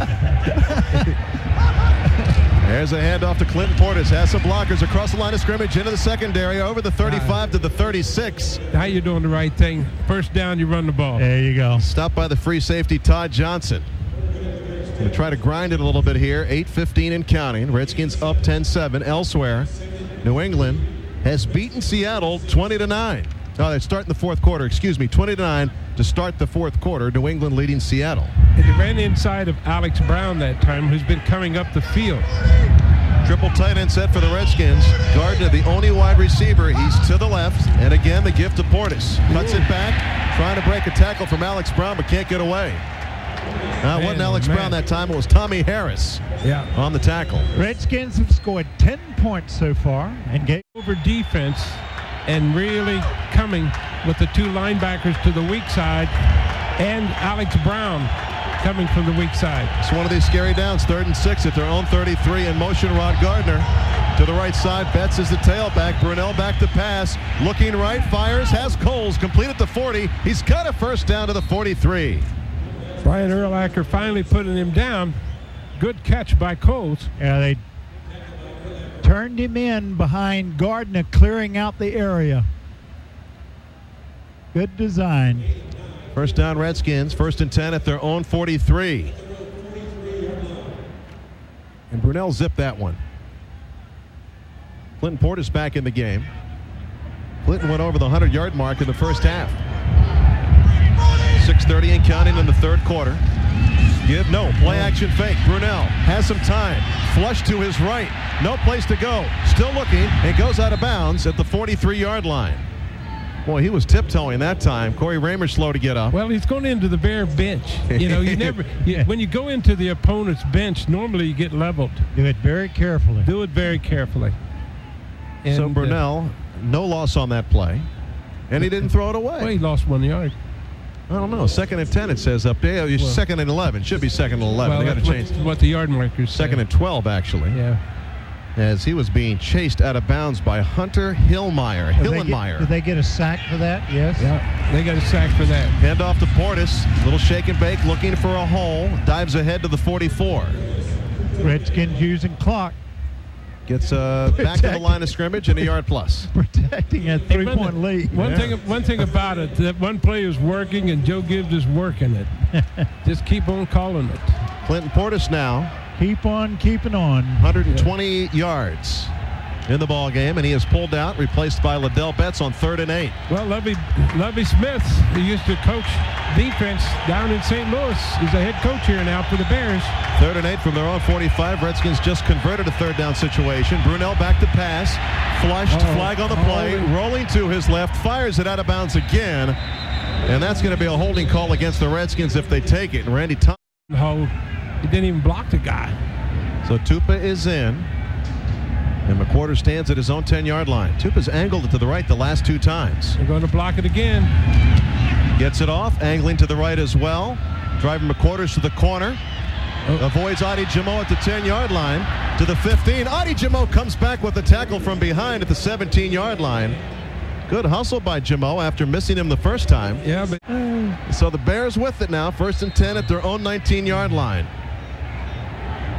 There's a handoff to Clinton Portis. Has some blockers across the line of scrimmage into the secondary over the 35 to the 36. Now you're doing the right thing. First down, you run the ball. There you go. Stopped by the free safety, Todd Johnson. Going to try to grind it a little bit here. 8:15 and counting. Redskins up 10-7. Elsewhere, New England has beaten Seattle 20-9. Oh, they're starting the fourth quarter. Excuse me, 20-9 to start the fourth quarter. New England leading Seattle. And they ran inside of Alex Brown that time, who's been coming up the field. Triple tight end set for the Redskins. Gardner, the only wide receiver. He's to the left. And again, the gift to Portis. Cuts it back. Trying to break a tackle from Alex Brown, but can't get away. It wasn't Alex Brown that time. It was Tommy Harris on the tackle. Redskins have scored 10 points so far and gave over defense and really coming with the 2 linebackers to the weak side and Alex Brown coming from the weak side. It's one of these scary downs. 3rd and 6 at their own 33 in motion. Rod Gardner to the right side. Betts is the tailback. Brunel back to pass. Looking right. Fires. Has Coles. Complete at the 40. He's got a first down to the 43. Brian Urlacher finally putting him down. Good catch by Coles. Yeah, they turned him in behind Gardner, clearing out the area. Good design. First down Redskins, 1st and 10 at their own 43. And Brunell zipped that one. Clinton Portis back in the game. Clinton went over the 100-yard mark in the first half. 6:30 and counting in the third quarter. Give, no, play action fake. Brunell has some time. Flush to his right. No place to go. Still looking. It goes out of bounds at the 43-yard line. Boy, he was tiptoeing that time. Corey Raymer's slow to get up. Well, he's going into the Bear bench. You know, when you go into the opponent's bench, normally you get leveled. Do it very carefully. Do it very carefully. And, so Brunell, no loss on that play. And he didn't throw it away. Well, he lost 1 yard. I don't know. 2nd and 10 it says up there. Well, 2nd and 11. Should be 2nd and 11. Well, they got to change. What the yard markers say. 2nd and 12 actually. Yeah. As he was being chased out of bounds by Hunter Hillenmeyer. Did they get a sack for that? Yes. Yeah. They got a sack for that. Hand off to Portis. Little shake and bake, looking for a hole. Dives ahead to the 44. Redskins using clock. Gets back to the line of scrimmage and a yard plus. Protecting a 3-point lead. One thing about it, that one play is working and Joe Gibbs is working it. Just keep on calling it. Clinton Portis now. Keep on keeping on. 120 yards in the ball game, and he is pulled out, replaced by Liddell Betts on 3rd and 8. Well, Lovey Smith, who used to coach defense down in St. Louis, is the head coach here now for the Bears. 3rd and 8 from their own 45. Redskins just converted a 3rd down situation. Brunell back to pass. Flushed, flag on the play. Rolling to his left, fires it out of bounds again. And that's going to be a holding call against the Redskins if they take it. And Randy Thomas. He didn't even block the guy. So Tupa is in. And McQuarter stands at his own 10-yard line. Tupa's angled it to the right the last 2 times. They're going to block it again. Gets it off, angling to the right as well. Driving McQuarters to the corner. Avoids Adi Jamo at the 10-yard line to the 15. Adi Jamo comes back with a tackle from behind at the 17-yard line. Good hustle by Jamo after missing him the first time. Yeah, but so the Bears with it now. 1st and 10 at their own 19-yard line.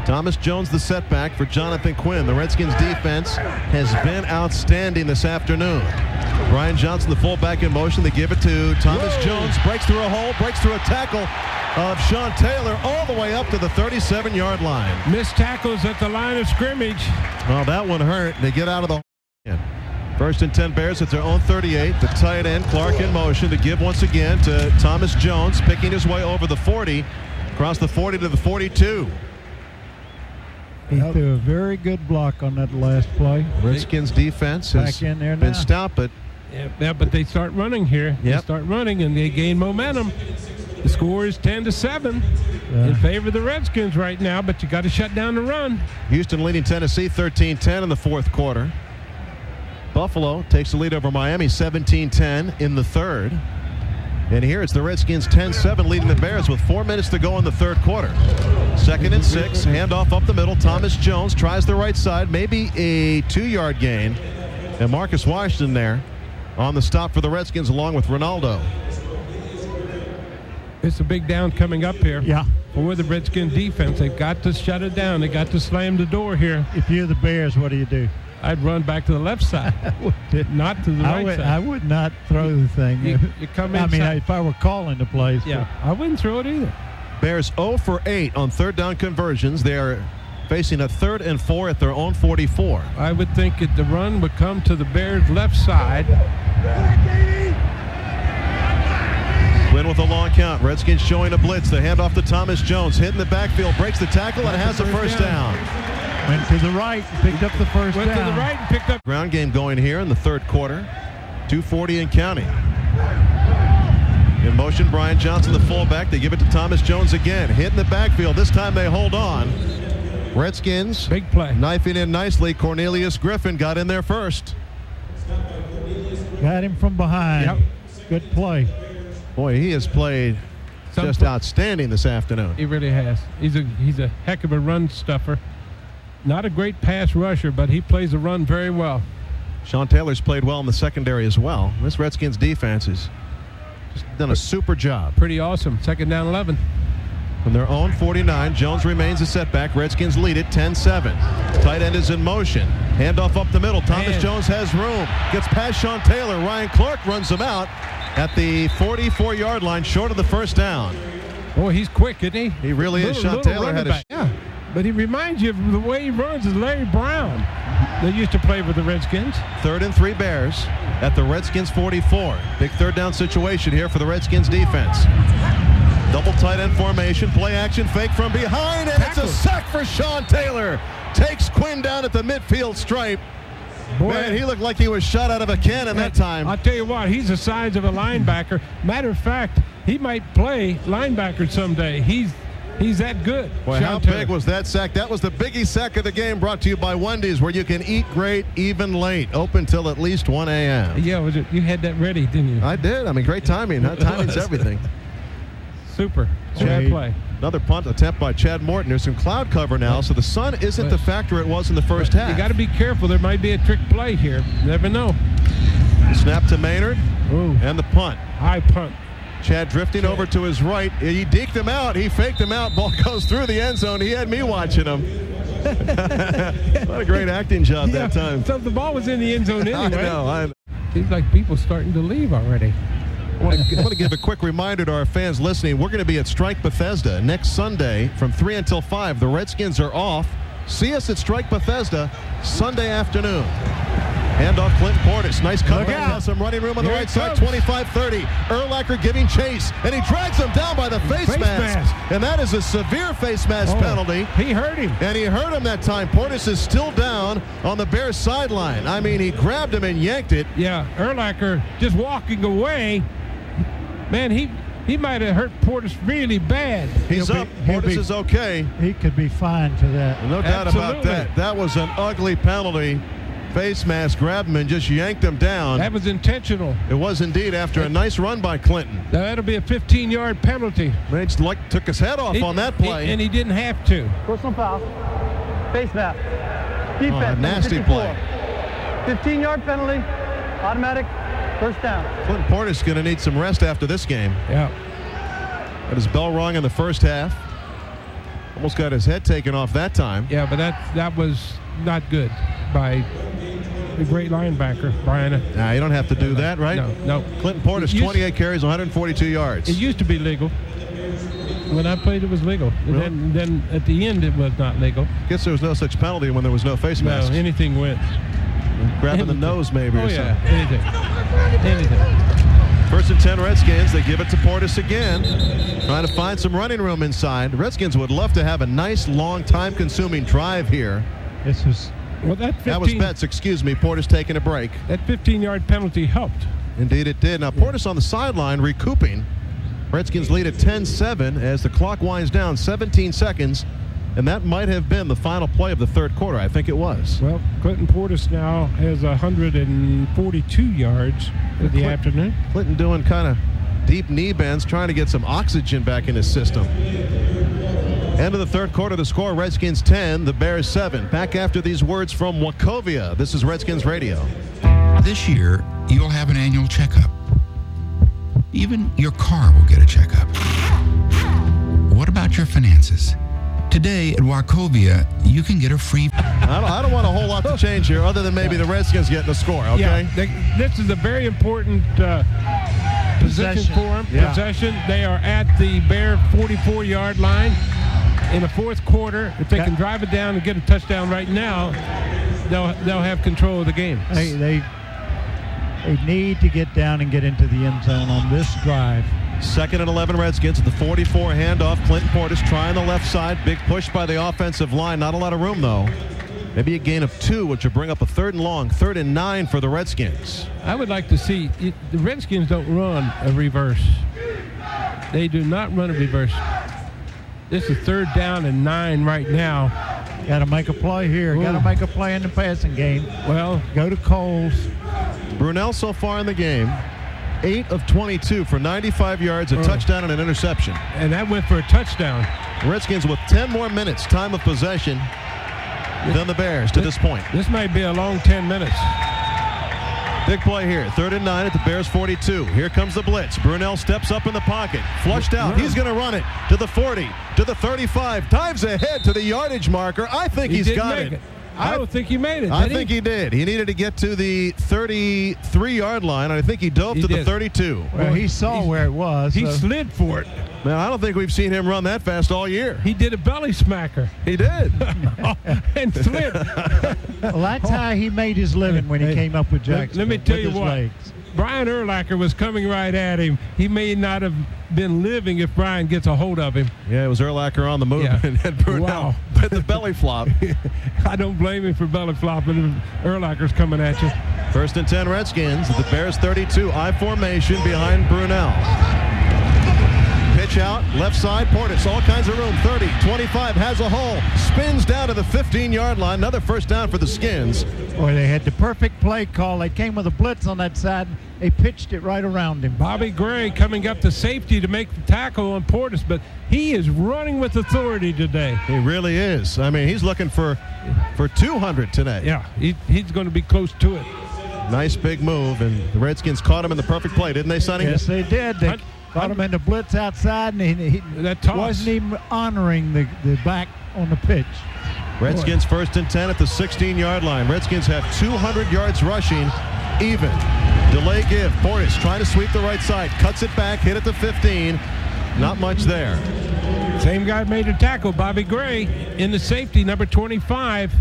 Thomas Jones the setback for Jonathan Quinn. The Redskins defense has been outstanding this afternoon. Brian Johnson, the fullback in motion. They give it to Thomas Jones. Breaks through a hole, breaks through a tackle of Sean Taylor all the way up to the 37-yard line. Missed tackles at the line of scrimmage. Well, that one hurt. They get out of the hole. 1st and 10 Bears at their own 38. The tight end, Clark, in motion to give once again to Thomas Jones, picking his way over the 40, across the 40 to the 42. He threw a very good block on that last play. Redskins defense has been stout, but but they start running here. Yep. They start running and they gain momentum. The score is 10-7 in favor of the Redskins right now, but you got to shut down the run. Houston leading Tennessee 13-10 in the 4th quarter. Buffalo takes the lead over Miami 17-10 in the 3rd. And here it's the Redskins 10-7 leading the Bears with 4 minutes to go in the 3rd quarter. 2nd and 6, handoff up the middle. Thomas Jones tries the right side, maybe a 2-yard gain. And Marcus Washington there on the stop for the Redskins along with Ronaldo. It's a big down coming up here. Yeah. For the Redskin defense, they've got to shut it down. They got to slam the door here. If you're the Bears, what do? I'd run back to the left side, not to the right side. I would not throw the thing. You come inside. I mean, if I were calling the plays. Yeah, I wouldn't throw it either. Bears 0 for 8 on 3rd down conversions. They are facing a 3rd and 4 at their own 44. I would think that the run would come to the Bears' left side. Win with a long count. Redskins showing a blitz. The handoff to Thomas Jones. Hitting the backfield. Breaks the tackle and has the first down. Went to the right, picked up the first down. Went to the right and picked up. Ground game going here in the 3rd quarter. 2:40 and counting. In motion, Brian Johnson, the fullback. They give it to Thomas Jones again. Hitting the backfield. This time they hold on. Redskins. Big play. Knifing in nicely. Cornelius Griffin got in there first. Got him from behind. Yep. Good play. Boy, he has played just outstanding this afternoon. He really has. He's a heck of a run stuffer. Not a great pass rusher, but he plays the run very well. Sean Taylor's played well in the secondary as well. This Redskins defense has just done a super job. Pretty awesome. 2nd down 11. From their own 49, Jones remains a setback. Redskins lead it 10-7. Tight end is in motion. Handoff up the middle. Thomas Jones has room. Gets past Sean Taylor. Ryan Clark runs him out. at the 44-yard line, short of the first down. Boy, he's quick, isn't he? He really is. Sean Taylor had a... Yeah, but he reminds you of the way he runs is Larry Brown. They used to play with the Redskins. 3rd and 3 Bears at the Redskins 44. Big third down situation here for the Redskins defense. Double tight end formation, play action, fake from behind, and it's a sack for Sean Taylor. Takes Quinn down at the midfield stripe. Boy, man, he looked like he was shot out of a cannon that time. I'll tell you what, he's the size of a linebacker. Matter of fact, he might play linebacker someday. He's that good. Boy, how big was that sack? That was the biggie sack of the game, brought to you by Wendy's, where you can eat great even late. Open till at least 1 a.m. Yeah, you had that ready, didn't you? I did. I mean, great timing. Timing's everything. Super play. Another punt attempt by Chad Morton. There's some cloud cover now, so the sun isn't the factor it was in the first half. You got to be careful. There might be a trick play here. You never know. Snap to Maynard. Ooh. And the punt. High punt. Chad drifting over to his right. He deked him out. He faked him out. Ball goes through the end zone. He had me watching him. What a great acting job that time. So the ball was in the end zone anyway. I know. Seems like people starting to leave already. I want to give a quick reminder to our fans listening. We're going to be at Strike Bethesda next Sunday from 3 until 5. The Redskins are off. See us at Strike Bethesda Sunday afternoon. Handoff Clinton Portis. Nice cutback. Has some running room on the right side. 25-30. Urlacher giving chase. And he drags him down by the face mask. And that is a severe face mask penalty. He hurt him. And he hurt him that time. Portis is still down on the Bears sideline. I mean, he grabbed him and yanked it. Yeah, Urlacher just walking away. Man, he might have hurt Portis really bad. He's up. Portis is okay. He could be fined for that. No doubt about that. That was an ugly penalty. Face mask grabbed him and just yanked him down. That was intentional. It was indeed after a nice run by Clinton. Now, that'll be a 15-yard penalty. He took his head off on that play. And he didn't have to. Personal foul. Face mask. Defense. Nasty play. 15-yard penalty. Automatic. First down. Clinton Portis going to need some rest after this game. Yeah. Got his bell rung in the first half. Almost got his head taken off that time. Yeah, but that was not good by the great linebacker, Brian. Nah, you don't have to do that, right? No. Clinton Portis, 28 carries, 142 yards. It used to be legal. When I played, it was legal. Really? And then at the end, it was not legal. Guess there was no such penalty when there was no face mask. No, anything went. Grabbing the nose, maybe, or something. Anything. First and 10 Redskins. They give it to Portis again. Trying to find some running room inside. The Redskins would love to have a nice, long, time-consuming drive here. That was Betts, excuse me. Portis taking a break. That 15-yard penalty helped. Indeed it did. Now Portis on the sideline recouping. Redskins lead at 10-7 as the clock winds down 17 seconds. And that might have been the final play of the third quarter. I think it was. Well, Clinton Portis now has 142 yards for the afternoon. Clinton doing kind of deep knee bends, trying to get some oxygen back in his system. End of the third quarter, the score, Redskins 10, the Bears 7. Back after these words from Wachovia. This is Redskins Radio. This year, you'll have an annual checkup. Even your car will get a checkup. What about your finances? Today at Wachovia, you can get a free... I don't want a whole lot to change here other than maybe the Redskins getting a score, okay? Yeah, this is a very important possession for them. Yeah. Possession. They are at the Bear 44-yard line in the fourth quarter. If they can drive it down and get a touchdown right now, they'll have control of the game. They need to get down and get into the end zone on this drive. 2nd and 11 Redskins at the 44 handoff. Clinton Portis trying the left side. Big push by the offensive line. Not a lot of room, though. Maybe a gain of 2, which will bring up a 3rd and long, 3rd and 9 for the Redskins. I would like to see the Redskins don't run a reverse. They do not run a reverse. This is 3rd down and 9 right now. Got to make a play here. Got to make a play in the passing game. Well, go to Coles. Brunell so far in the game, 8 of 22 for 95 yards, a touchdown and an interception. And that went for a touchdown. Redskins with 10 more minutes time of possession than the Bears to this point. This might be a long 10 minutes. Big play here. 3rd and 9 at the Bears 42. Here comes the blitz. Brunell steps up in the pocket. Flushed out. He's going to run it to the 40, to the 35. Dives ahead to the yardage marker. I think he's got it. I don't think he made it. I think he did. He needed to get to the 33-yard line, and I think he dove to the 32. Well, he saw where it was. He slid for it. Man, I don't think we've seen him run that fast all year. He did a belly smacker. He did. And slid. Well, that's how he made his living when he came up with Jackson. Let me tell you his what. legs. Brian Urlacher was coming right at him. He may not have been living if Brian gets a hold of him. Yeah, it was Urlacher on the move and Brunel with the belly flop. I don't blame him for belly flopping. Urlacher's coming at you. 1st and 10 Redskins at the Bears 32. I formation behind Brunel. Pitch out, left side, Portis, all kinds of room, 30, 25, has a hole, spins down to the 15-yard line, another first down for the Skins. Boy, they had the perfect play call. They came with a blitz on that side. They pitched it right around him. Bobby Gray coming up to safety to make the tackle on Portis, but he is running with authority today. He really is. I mean, he's looking for 200 today. Yeah, he's going to be close to it. Nice big move, and the Redskins caught him in the perfect play, didn't they, Sonny? Yes, they did. They caught him in the blitz outside, and he wasn't even honoring the back on the pitch. Redskins 1st and 10 at the 16-yard line. Redskins have 200 yards rushing, even. Delay give. Portis trying to sweep the right side. Cuts it back, hit at the 15. Not much there. Same guy made a tackle, Bobby Gray, in the safety, number 25.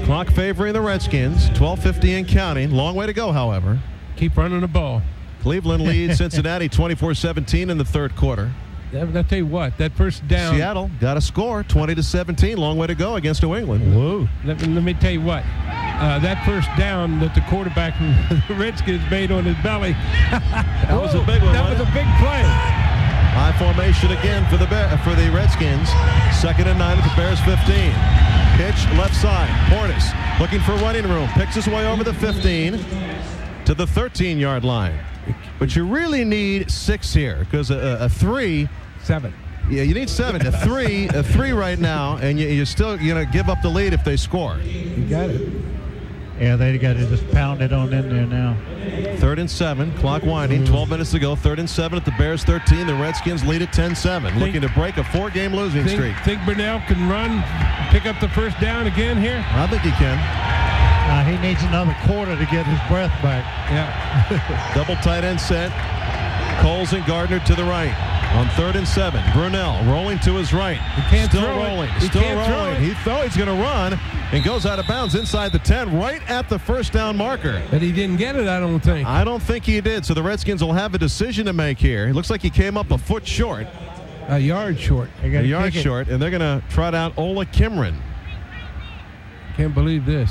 Clock favoring the Redskins. 12:50 and counting. Long way to go, however. Keep running the ball. Cleveland leads Cincinnati 24-17 in the third quarter. I'll tell you what, that first down. Seattle got a score, 20-17. Long way to go against New England. Whoa. Let me tell you what. That first down that the quarterback from the Redskins made on his belly. That was a big one. That was a big play. High formation again for the Redskins. 2nd and 9 at the Bears 15. Pitch left side. Portis looking for running room. Picks his way over the 15 to the 13-yard line. But you really need 6 here because a 3. 7. Yeah, you need 7. A 3 right now, and you're still going to give up the lead if they score. You got it. Yeah, they got to just pound it on in there now. 3rd and 7, clock winding, 12 minutes to go. 3rd and 7 at the Bears 13. The Redskins lead at 10-7, looking to break a 4-game losing streak. Think Brunel can run, pick up the first down again here? I think he can. He needs another quarter to get his breath back. Yeah. Double tight end set. Coles and Gardner to the right. On 3rd and 7, Brunel rolling to his right. Still rolling. He's going to run and goes out of bounds inside the 10, right at the first down marker. But he didn't get it, I don't think. I don't think he did. So the Redskins will have a decision to make here. It looks like he came up a foot short. A yard short. A yard short, and they're going to trot out Ola Kimron. Can't believe this.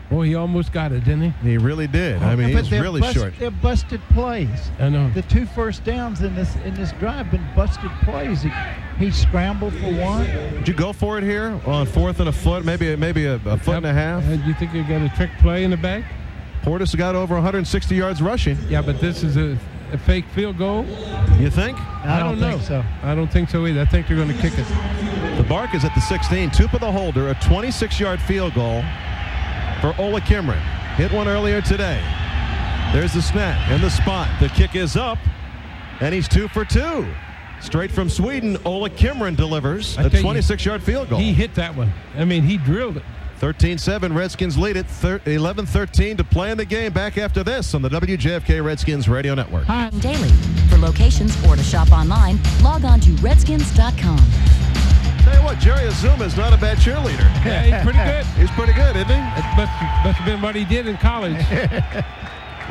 Boy, he almost got it, didn't he? He really did. I mean, he's really short. They're busted plays. I know. The 2 first downs in this drive been busted plays. He scrambled for one. Did you go for it here on 4th and a foot, maybe a foot and a half? Do you think you got a trick play in the bag? Portis got over 160 yards rushing. Yeah, but this is a fake field goal. You think? I don't know. So. I don't think so either. I think they're going to kick it. The bark is at the 16. Tupa the holder, a 26-yard field goal for Ola Kimron. Hit one earlier today. There's the snap and the spot. The kick is up, and he's 2 for 2. Straight from Sweden, Ola Kimron delivers a 26-yard field goal. He hit that one. I mean, he drilled it. 13-7, Redskins lead it. 11-13 to play in the game. Back after this on the WJFK Redskins Radio Network. Daily. For locations or to shop online, log on to redskins.com. Tell you what, Jerry Azuma is not a bad cheerleader. Yeah, he's pretty good. He's pretty good, isn't he? It must have been what he did in college.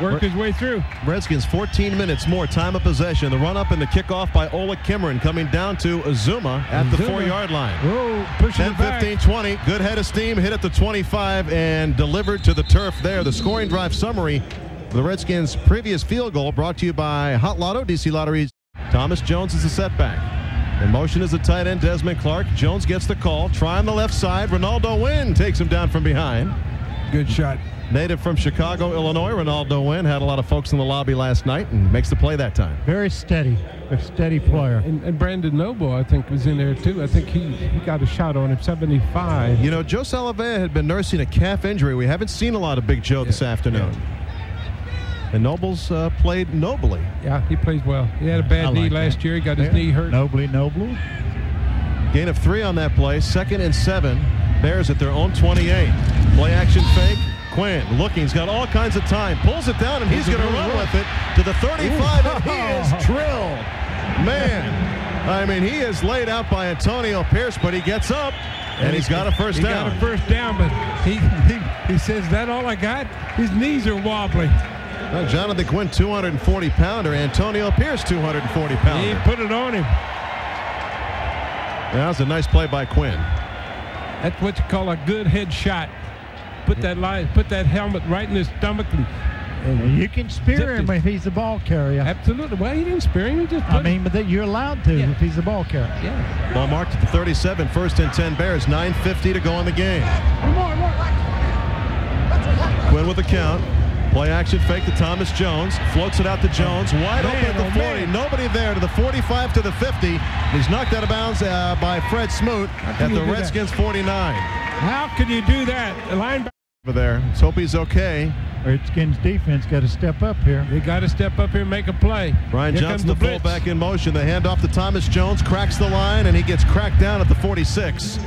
Work his way through. Redskins 14 minutes more time of possession. The run up and the kickoff by Ola Kimron coming down to Azuma at the 4-yard line. Whoa, pushing 10, 15, 20. Good head of steam. Hit at the 25 and delivered to the turf there. The scoring drive summary of the Redskins' previous field goal brought to you by Hot Lotto, DC Lotteries. Thomas Jones is a setback. In motion is the tight end, Desmond Clark. Jones gets the call. Try on the left side. Ronaldo Wynn takes him down from behind. Good shot. Native from Chicago, Illinois, Ronaldo Wynn had a lot of folks in the lobby last night and makes the play that time. Very steady. A steady player. And Brandon Noble, I think, was in there, too. I think he got a shot on him, 75. You know, Joe Salavea had been nursing a calf injury. We haven't seen a lot of Big Joe this afternoon. Yeah. And Nobles played nobly. Yeah, he plays well. He had a bad knee last year. He got his knee hurt. Nobly. Gain of 3 on that play. 2nd and 7 Bears at their own 28. Play action fake. Quinn looking. He's got all kinds of time. Pulls it down, and he's going to run with it to the 35, and he is drilled. Man, I mean, he is laid out by Antonio Pierce, but he gets up, and he's got a first down. He got a first down, but he says, "Is that all I got?" His knees are wobbling. Well, Jonathan Quinn, 240-pounder. Antonio Pierce, 240-pounder. He put it on him. That was a nice play by Quinn. That's what you call a good head shot. Put that helmet right in his stomach. And You can spear him if he's the ball carrier. Absolutely. Well, he didn't spear him. He just put but that you're allowed to if he's the ball carrier. Yeah. Ball marked at the 37. First and 10 Bears. 9:50 to go in the game. Quinn with the count. Play action fake to Thomas Jones. Floats it out to Jones. Wide open at the 40. Nobody there to the 45 to the 50. He's knocked out of bounds by Fred Smoot at the Redskins 49. How can you do that? The linebacker over there. Let's hope he's okay. Redskins defense got to step up here. They got to step up here and make a play. Brian Here Johnson, comes the blitz. fullback in motion. The handoff to Thomas Jones. Cracks the line, and he gets cracked down at the 46.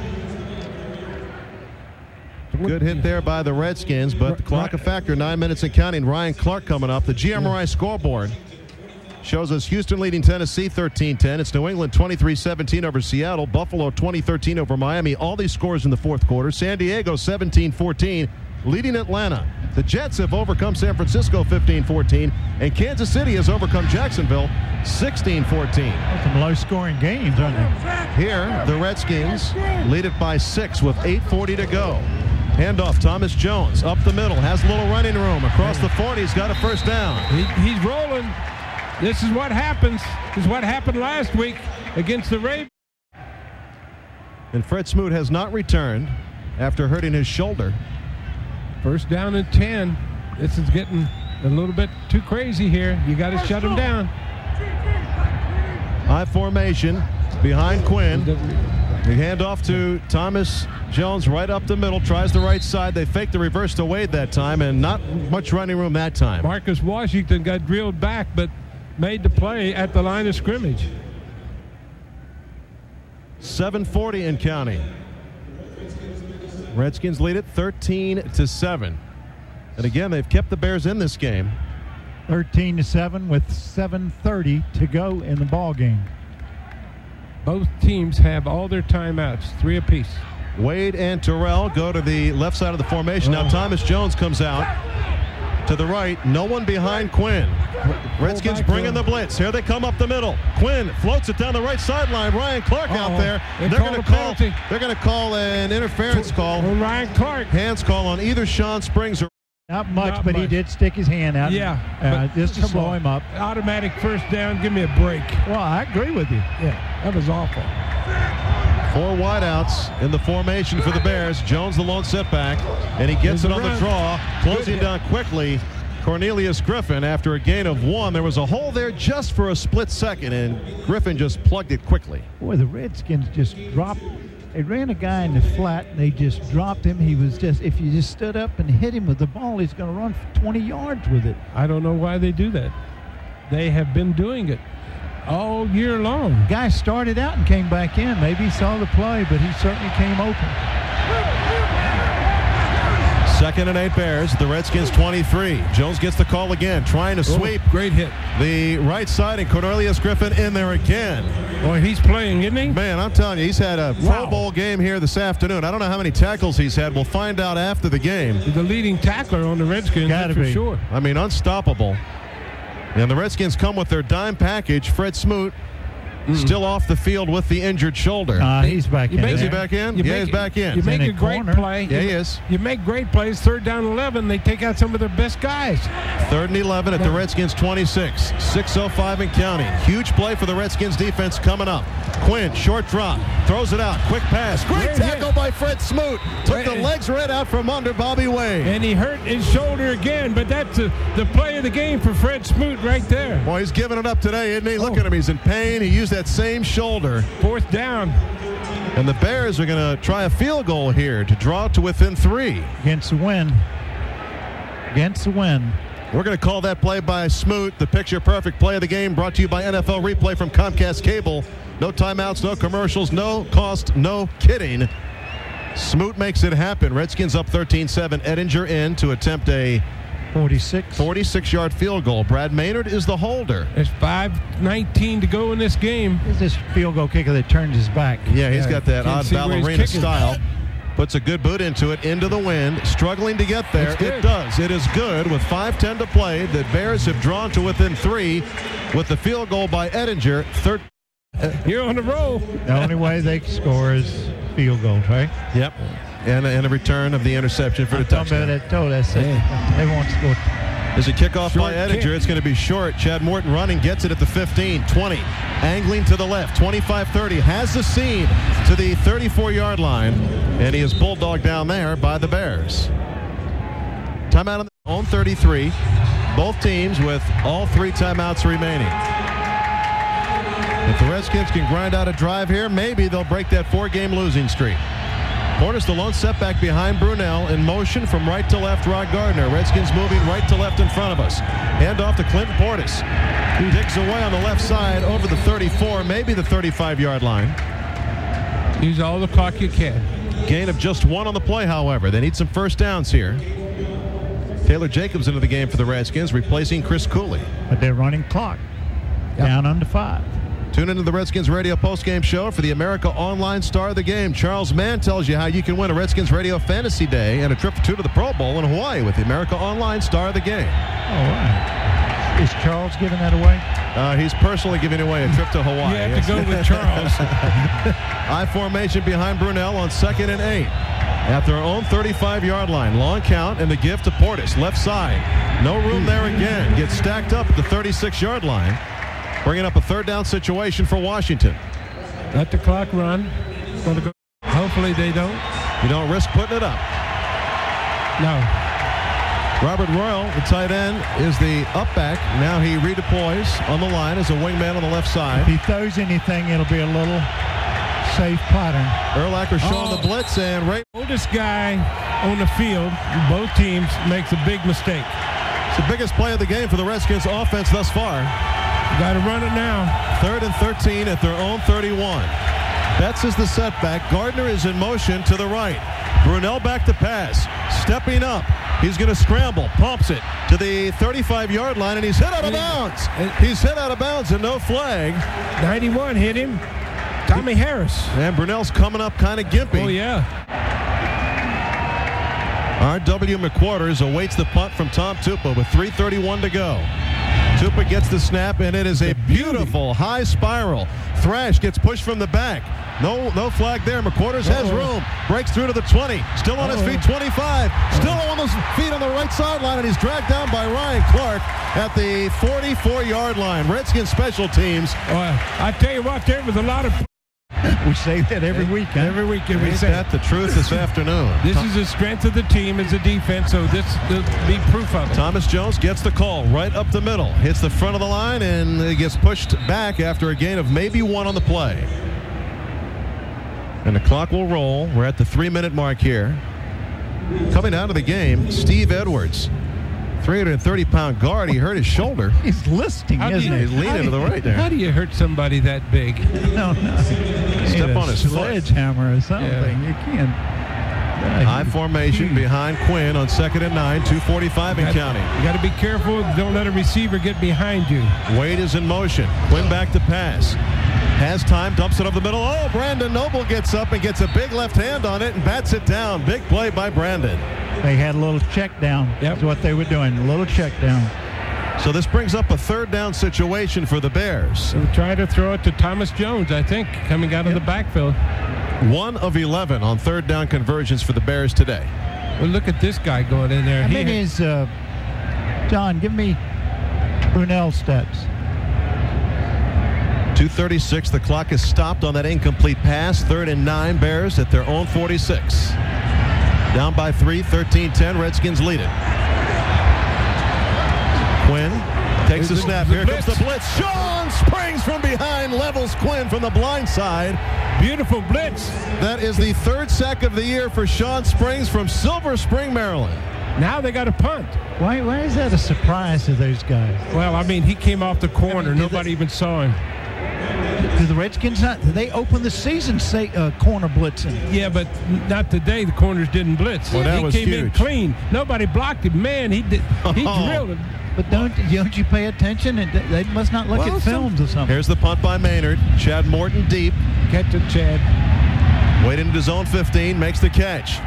Good hit there by the Redskins, but the clock a factor. 9 minutes and counting. Ryan Clark coming up. The GMRI scoreboard shows us Houston leading Tennessee 13-10. It's New England 23-17 over Seattle. Buffalo 20-13 over Miami. All these scores in the fourth quarter. San Diego 17-14 leading Atlanta. The Jets have overcome San Francisco 15-14, and Kansas City has overcome Jacksonville 16-14. Some low-scoring games, aren't they? Here, the Redskins lead it by 6 with 8:40 to go. Handoff, Thomas Jones up the middle, has a little running room across the 40. He's got a first down. He's rolling. This is what happens. This is what happened last week against the Ravens. And Fred Smoot has not returned after hurting his shoulder. First down and 10. This is getting a little bit too crazy here. You got to shut him down. High formation behind Quinn. The handoff to Thomas Jones right up the middle. Tries the right side. They faked the reverse to Wade that time, and not much running room that time. Marcus Washington got drilled back, but made the play at the line of scrimmage. 7:40 and counting. Redskins lead it 13-7. And again, they've kept the Bears in this game. 13-7 with 7:30 to go in the ball game. Both teams have all their timeouts, 3 apiece. Wade and Terrell go to the left side of the formation. Now Thomas Jones comes out to the right. No one behind Quinn. Redskins bringing the blitz. Here they come up the middle. Quinn floats it down the right sideline. Ryan Clark out there. They're going to call an interference call. Ryan Clark. Hands call on either Sean Springs or. Not much, but he did stick his hand out. Yeah. Just to slow him up. Automatic first down. Give me a break. Well, I agree with you. Yeah, that was awful. 4 wideouts in the formation for the Bears. Jones the lone setback, and he gets it on the draw. Closing down quickly, Cornelius Griffin after a gain of 1. There was a hole there just for a split second, and Griffin just plugged it quickly. Boy, the Redskins just dropped. They ran a guy in the flat, and they just dropped him. He was just, if you just stood up and hit him with the ball, he's going to run for 20 yards with it. I don't know why they do that. They have been doing it all year long. Guy started out and came back in. Maybe he saw the play, but he certainly came open. 2nd and 8 Bears. The Redskins 23. Jones gets the call again, trying to sweep. Great hit. The right side, and Cornelius Griffin in there again. Boy, he's playing, isn't he? Man, I'm telling you, he's had a Pro Bowl game here this afternoon. I don't know how many tackles he's had. We'll find out after the game. He's the leading tackler on the Redskins, Gotta for be. sure. I mean, unstoppable. And the Redskins come with their dime package. Fred Smoot still off the field with the injured shoulder. He's back in. Is he there. back in? Yeah, he's back in. You make in a the great corner. play. Yeah, he is. You make great plays. 3rd down 11. They take out some of their best guys. 3rd and 11 at the Redskins 26. 6:05 and counting. Huge play for the Redskins defense coming up. Quinn, short drop. Throws it out. Quick pass. Great tackle by Fred Smoot. Took the legs right out from under Bobby Wade. And he hurt his shoulder again, but that's the play of the game for Fred Smoot right there. Boy, he's giving it up today, isn't he? Look at him. He's in pain. He used that same shoulder. 4th down. And the Bears are going to try a field goal here to draw to within 3. Against the win. Against the win. We're going to call that play by Smoot the picture-perfect play of the game, brought to you by NFL Replay from Comcast Cable. No timeouts, no commercials, no cost, no kidding. Smoot makes it happen. Redskins up 13-7. Ettinger in to attempt a 46-yard field goal. Brad Maynard is the holder. There's 5:19 to go in this game. Is this field goal kicker that turns his back? Yeah, he's got that Can't odd see where he's ballerina kicking. style. Puts a good boot into it, into the wind, struggling to get there. It does. It is good with 5:10 to play. The Bears have drawn to within 3 with the field goal by Ettinger. You're on the roll. The only way they can score is field goals, right? Yep. And a return of the interception for the touchdown. They won't score. There's a kickoff by Short Ettinger. kick. It's going to be short. Chad Morton running, gets it at the 15, 20, angling to the left, 25-30, has the seam to the 34-yard line, and he is bulldogged down there by the Bears. Timeout on the own 33. Both teams with all 3 timeouts remaining. If the Redskins can grind out a drive here, maybe they'll break that 4-game losing streak. Portis, the lone setback behind Brunell, in motion from right to left. Rod Gardner. Redskins moving right to left in front of us. Hand off to Clinton Portis. He digs away on the left side over the 34, maybe the 35-yard line. Use all the clock you can. Gain of just 1 on the play, however. They need some first downs here. Taylor Jacobs into the game for the Redskins, replacing Chris Cooley. But they're running clock. Down under 5. Tune into the Redskins Radio postgame show for the America Online Star of the Game. Charles Mann tells you how you can win a Redskins Radio Fantasy Day and a trip to the Pro Bowl in Hawaii with the America Online Star of the Game. All right. Is Charles giving that away? He's personally giving away a trip to Hawaii. You have to go with Charles. I formation behind Brunell on 2nd and 8. At their own 35-yard line. Long count and the give to Portis. Left side. No room there again. Gets stacked up at the 36-yard line. Bringing up a 3rd down situation for Washington. Let the clock run. Go. Hopefully they don't. You don't risk putting it up. No. Robert Royal, the tight end, is the up back. Now he redeploys on the line as a wingman on the left If side. he throws anything, it'll be a little safe pattern. Urlacher showing the blitz, and right. Oldest guy on the field, both teams, makes a big mistake. It's the biggest play of the game for the Redskins offense thus far. Got to run it now. 3rd and 13 at their own 31. Betts is the setback. Gardner is in motion to the right. Brunell back to pass. Stepping up. He's going to scramble. Pumps it to the 35-yard line, and he's hit out of bounds. He's hit out of bounds and no flag. 91 hit him. Tommy Harris. And Brunell's coming up kind of gimpy. Oh, yeah. R.W. McQuarters awaits the punt from Tom Tupa with 3:31 to go. Tupa gets the snap, and it is a beautiful high spiral. Thrash gets pushed from the back. No flag there. McQuarters has room. Breaks through to the 20. Still on his feet, 25. Still on his feet on the right sideline, and he's dragged down by Ryan Clark at the 44-yard line. Redskins special teams. I tell you what, there was a lot of... We say that every weekend. Every weekend we Ain't say that the truth this afternoon? this is the strength of the team as a defense, so this will be proof of it. Thomas Jones gets the call right up the middle. Hits the front of the line and he gets pushed back after a gain of maybe 1 on the play. And the clock will roll. We're at the 3-minute mark here. Coming out of the game, Steve Edwards. 330-pound guard. He hurt his shoulder. He's listing, isn't he? He's leaning to the right there. How do you hurt somebody that big? No. Step on his foot. Sledgehammer or something. Yeah. You can't. High formation behind Quinn on 2nd and 9, 2:45 and counting. You got to be careful. Don't let a receiver get behind you. Wade is in motion. Quinn back to pass. Has time, dumps it up the middle. Oh, Brandon Noble gets up and gets a big left hand on it and bats it down. Big play by Brandon. They had a little check down. Yep. That's what they were doing. A little check down. So this brings up a 3rd down situation for the Bears. We're trying to throw it to Thomas Jones, I think, coming out of the backfield. 1 of 11 on 3rd down conversions for the Bears today. Well, look at this guy going in there. How many is, John, give me Brunell steps. 2:36. The clock is stopped on that incomplete pass. 3rd and 9. Bears at their own 46. Down by 3, 13-10. Redskins lead it. Quinn takes the snap. Here comes the blitz. Sean Springs from behind levels Quinn from the blind side. Beautiful blitz. That is the 3rd sack of the year for Sean Springs from Silver Spring, Maryland. Now they got a punt. Why is that a surprise to those guys? Well, I mean, he came off the corner. Nobody even saw him. Do the Redskins not? They opened the season corner blitzing. Yeah, but not today. The corners didn't blitz. Well, that he was came in huge. clean. Nobody blocked him. Man, he drilled him. But don't you pay attention? And they must not look at films or something. Here's the punt by Maynard. Chad Morton deep. Catch it, Chad. Wade into his own 15, makes the catch.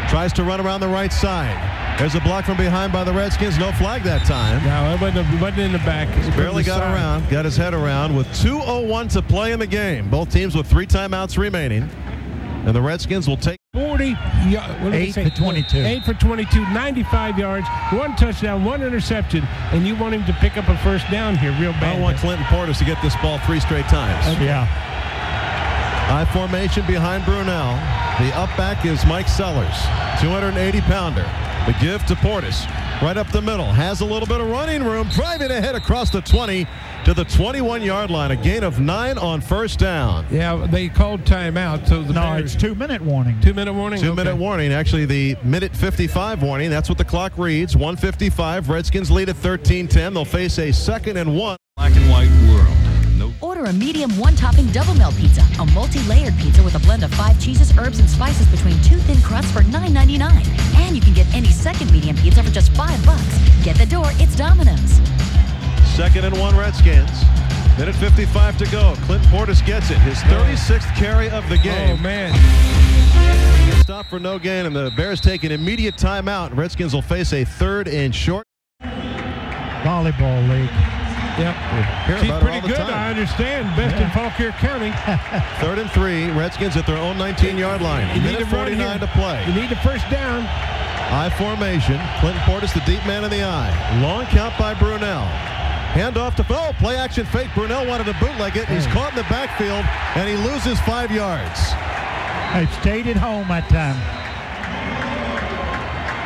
Tries to run around the right side. There's a block from behind by the Redskins. No flag that time. No, it wasn't in the back. It Barely got side. around, got his head around with 2:01 to play in the game. Both teams with 3 timeouts remaining. And the Redskins will take 40, 8 for 22. 8 for 22, 95 yards, 1 touchdown, 1 interception, and you want him to pick up a first down here real bad. I want Clinton Portis to get this ball 3 straight times. Okay. Yeah. High formation behind Brunell. The up back is Mike Sellers, 280-pounder. The give to Portis. Right up the middle. Has a little bit of running room. Driving ahead across the 20 to the 21-yard line. A gain of 9 on first down. Yeah, they called timeout. So the No, Bears, it's 2-minute warning. 2-minute warning? 2-minute warning. Actually, the minute 55 warning. That's what the clock reads. 1:55. Redskins lead at 13-10. They'll face a 2nd and 1. Black and white world. No. Order a medium one-topping double melt pizza, a multi-layered pizza with a blend of 5 cheeses, herbs, and spices between 2 thin crusts for $9.99. And you can get any second medium pizza for just $5. Get the door, it's Domino's. 2nd and 1 Redskins. Minute 55 to go. Clinton Portis gets it. His 36th carry of the game. Oh, man. Stop for no gain, and the Bears take an immediate timeout. Redskins will face a 3rd and short. Volleyball league. Yep. Hear She's about it pretty all the good, time. I understand. Best in Fauquier County. 3rd and 3. Redskins at their own 19-yard line. You need Minute to run 49 here. to play. You need the first down. I formation. Clinton Portis, the deep man in the eye. Long count by Brunell. Hand off to play action fake. Brunell wanted to bootleg it. He's caught in the backfield, and he loses 5 yards. I stayed at home that time.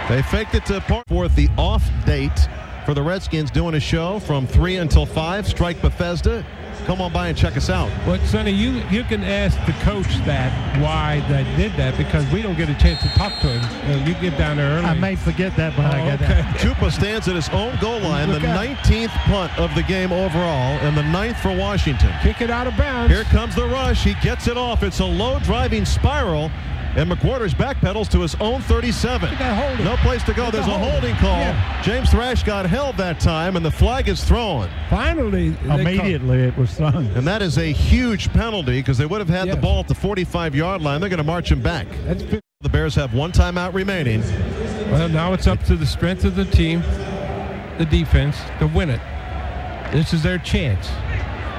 They faked it to Portis for the off date for the Redskins, doing a show from 3 until 5. Strike Bethesda. Come on by and check us out. Well, Sonny, you can ask the coach that why they did that, because we don't get a chance to talk to him. You get down there early. I may forget that, but I got okay. that. Chupa stands at his own goal line, the Look out. 19th punt of the game overall, and the 9th for Washington. Kick it out of bounds. Here comes the rush. He gets it off. It's a low driving spiral, and McWhorters backpedals to his own 37. You gotta hold it. No place to go. There's a holding call. Yeah. James Thrash got held that time, and the flag is thrown. Finally, they Immediately it was thrown. And that is a huge penalty, because they would have had the Yes. ball at the 45-yard line. They're going to march him back. That's big. The Bears have 1 timeout remaining. Well, now it's up to the strength of the team, the defense, to win it. This is their chance.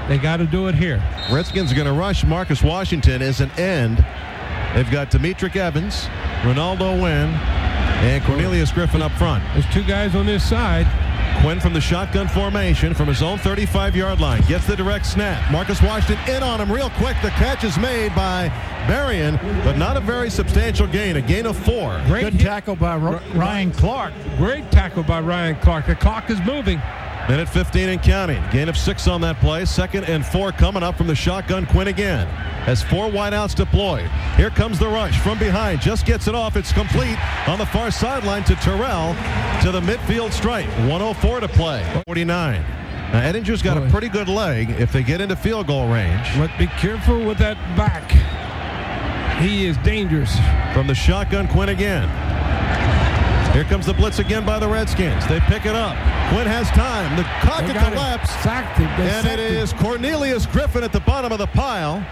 They got to do it here. Redskins are going to rush Marcus Washington as an end. They've got Demetric Evans, Ronaldo Wynn, and Cornelius Griffin up front. There's 2 guys on this side. Quinn from the shotgun formation from his own 35-yard line. Gets the direct snap. Marcus Washington in on him real quick. The catch is made by Berrien, but not a very substantial gain. A gain of 4. Good tackle by Ryan Clark. Great tackle by Ryan Clark. The clock is moving. Minute 15 and counting. Gain of 6 on that play. 2nd and 4 coming up from the shotgun. Quinn again has 4 wideouts deployed. Here comes the rush from behind. Just gets it off. It's complete on the far sideline to Terrell to the midfield stripe. 1:04 to play. 49. Now Edinger's got a pretty good leg if they get into field goal range. But be careful with that back. He is dangerous. From the shotgun, Quinn again. Here comes the blitz again by the Redskins. They pick it up. Quinn has time. The pocket collapsed. Sacked him. They And sacked it him. is Cornelius Griffin at the bottom of the pile.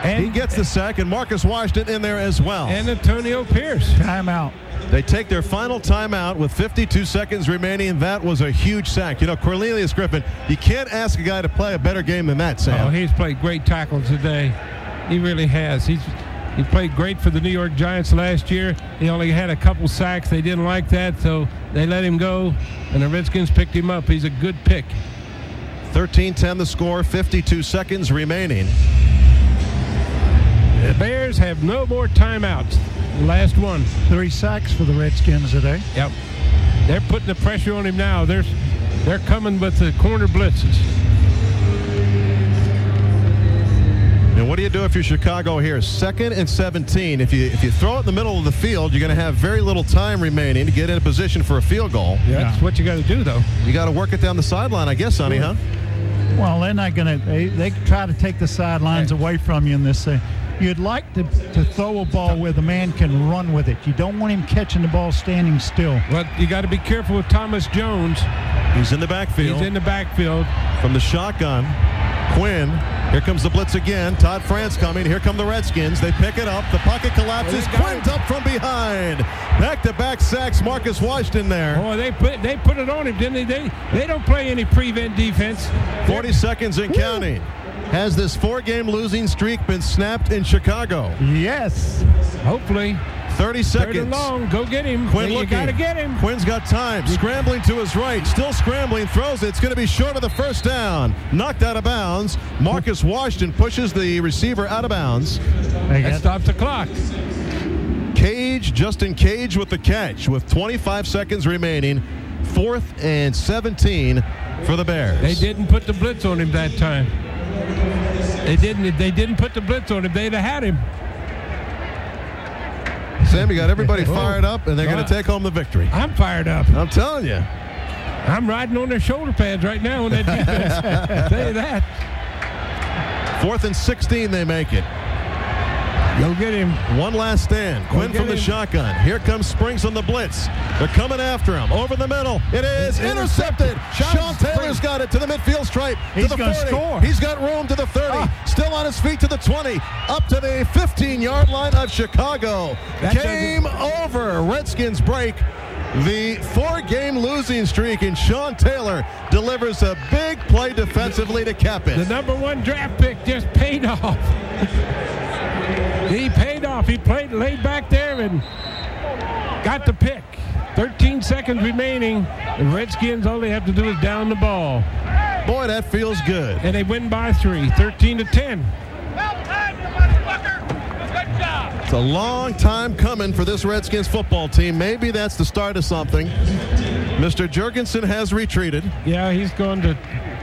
And He gets the sack, and Marcus Washington in there as well. and Antonio Pierce. Timeout. They take their final timeout with 52 seconds remaining. That was a huge sack. You know, Cornelius Griffin, you can't ask a guy to play a better game than that, Sam. Oh, he's played great tackles today. He really has. He played great for the New York Giants last year. He only had a couple sacks. They didn't like that, so they let him go, and the Redskins picked him up. He's a good pick. 13-10 the score, 52 seconds remaining. The Bears have no more timeouts. Last one. 3 sacks for the Redskins today. Yep. They're putting the pressure on him now. They're coming with the corner blitzes. And what do you do if you're Chicago here? 2nd and 17. If you throw it in the middle of the field, you're going to have very little time remaining to get in a position for a field goal. That's what you got to do, though. You got to work it down the sideline, I guess, Sonny, huh? Well, they're not going to. They try to take the sidelines away from you in this thing. You'd like to throw a ball where the man can run with it. You don't want him catching the ball standing still. Well, you got to be careful with Thomas Jones. He's in the backfield. He's in the backfield. From the shotgun, Quinn. Here comes the blitz again. Todd France coming. Here come the Redskins. They pick it up. The pocket collapses. Quinn's up from behind. Back-to-back sacks. Marcus Washington there. Oh, they put it on him, didn't they? They don't play any prevent defense. 40 seconds and counting. Has this 4-game losing streak been snapped in Chicago? Yes. Hopefully. 30 seconds. Third and long. Go get him. Quinn You got to get him. Quinn's got time. Scrambling to his right. Still scrambling. Throws it. It's going to be short of the first down. Knocked out of bounds. Marcus Washington pushes the receiver out of bounds. That stops the clock. Justin Cage with the catch with 25 seconds remaining. 4th and 17 for the Bears. They didn't put the blitz on him that time. They didn't put the blitz on him. They'd have had him. Sam, you got everybody fired up, and they're going to take home the victory. I'm fired up. I'm telling you. I'm riding on their shoulder pads right now on that defense. I'll tell you that. 4th and 16, they make it. Go get him. One last stand. Quinn from the shotgun. Here comes Springs on the blitz. They're coming after him. Over the middle. It is intercepted. Sean Taylor's got it to the midfield stripe. He's to the going 40. to score. He's got room to the 30. Still on his feet to the 20. Up to the 15-yard line of Chicago. Game over. Redskins break the 4-game losing streak, and Sean Taylor delivers a big play defensively to cap it. The #1 draft pick just paid off. He paid off. He laid back there and got the pick. 13 seconds remaining. The Redskins, all they have to do is down the ball. Boy, that feels good. And they win by 3, 13-10. It's a long time coming for this Redskins football team. Maybe that's the start of something. Mr. Jurgensen has retreated. Yeah, he's going to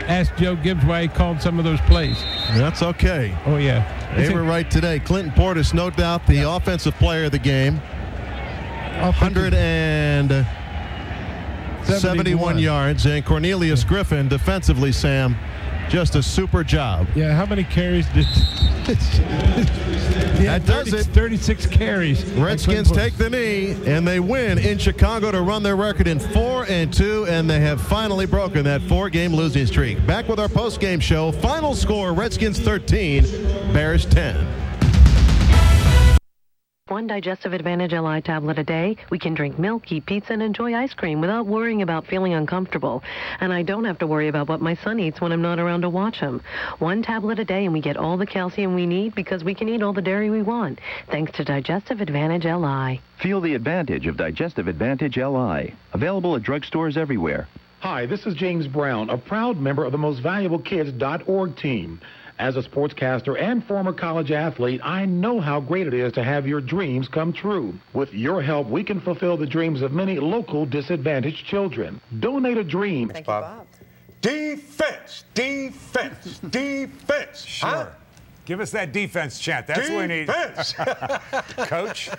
ask Joe Gibbs why he called some of those plays. That's okay. Oh, yeah. They were right today. Clinton Portis, no doubt the offensive player of the game. 171 yards. And Cornelius Griffin defensively, Sam, just a super job. Yeah, how many carries did... That does it. 36 carries. Redskins take the knee, and they win in Chicago to run their record in 4-2, and they have finally broken that 4-game losing streak. Back with our post-game show. Final score, Redskins 13, Bears 10. One Digestive Advantage LI tablet a day, we can drink milk, eat pizza, and enjoy ice cream without worrying about feeling uncomfortable. And I don't have to worry about what my son eats when I'm not around to watch him. One tablet a day, and we get all the calcium we need because we can eat all the dairy we want. Thanks to Digestive Advantage LI. Feel the advantage of Digestive Advantage LI. Available at drugstores everywhere. Hi, this is James Brown, a proud member of the MostValuableKids.org team. As a sportscaster and former college athlete, I know how great it is to have your dreams come true. With your help, we can fulfill the dreams of many local disadvantaged children. Donate a dream. Thank you, Bob. Defense, defense, defense. Sure. Huh? Give us that defense chant. That's what we need. Defense. Coach,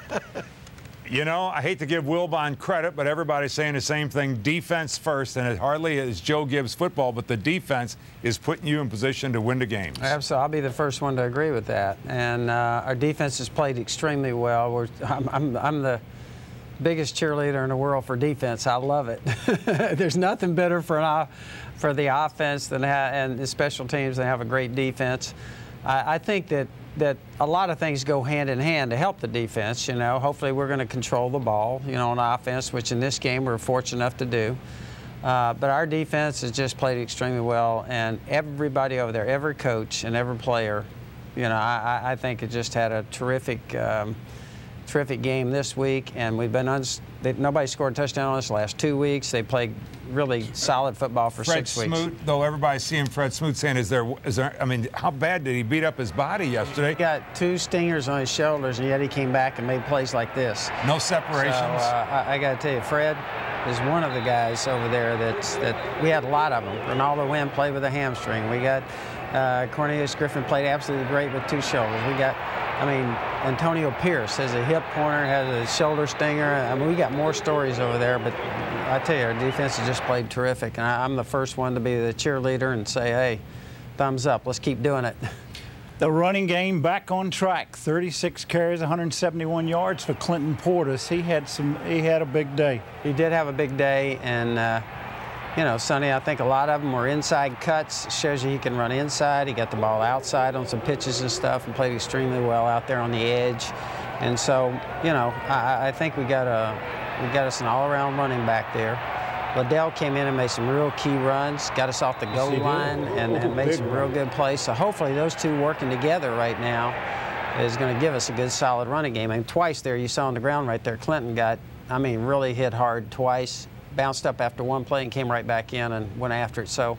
you know, I hate to give Wilbon credit, but everybody's saying the same thing. Defense first, and it hardly is Joe Gibbs football, but the defense is putting you in position to win the games. Absolutely. I'll be the first one to agree with that. And our defense has played extremely well. I'm the biggest cheerleader in the world for defense. I love it. There's nothing better for the offense than and the special teams than have a great defense. I think that a lot of things go hand in hand to help the defense. You know, hopefully we're going to control the ball, you know, on offense, which in this game we're fortunate enough to do. But our defense has just played extremely well, and everybody over there, every coach and every player, you know, I think it just had a terrific game this week, and we've been nobody scored a touchdown on us the last 2 weeks. They played really solid football for 6 weeks. Fred Smoot, though everybody's seeing Fred Smoot saying, is there, I mean, how bad did he beat up his body yesterday? He got 2 stingers on his shoulders, and yet he came back and made plays like this. No separations. So, I got to tell you, Fred is one of the guys over there that we had a lot of them. Ronaldo Wynn played with a hamstring. We got Cornelius Griffin played absolutely great with 2 shoulders. We got, I mean, Antonio Pierce has a hip corner, has a shoulder stinger. I mean, we got more stories over there, but I tell you, our defense has just played terrific. And I'm the first one to be the cheerleader and say, hey, thumbs up. Let's keep doing it. The running game back on track. 36 carries, 171 yards for Clinton Portis. He had a big day. He did have a big day, and you know, Sonny, I think a lot of them were inside cuts. Shows you he can run inside. He got the ball outside on some pitches and stuff, and played extremely well out there on the edge. And so, you know, I think we got us an all-around running back there. Liddell came in and made some real key runs, got us off the goal line, and made some real good plays. So hopefully those two working together right now is going to give us a good, solid running game. And twice there, you saw on the ground right there, Clinton got, I mean, really hit hard twice, bounced up after one play and came right back in and went after it. So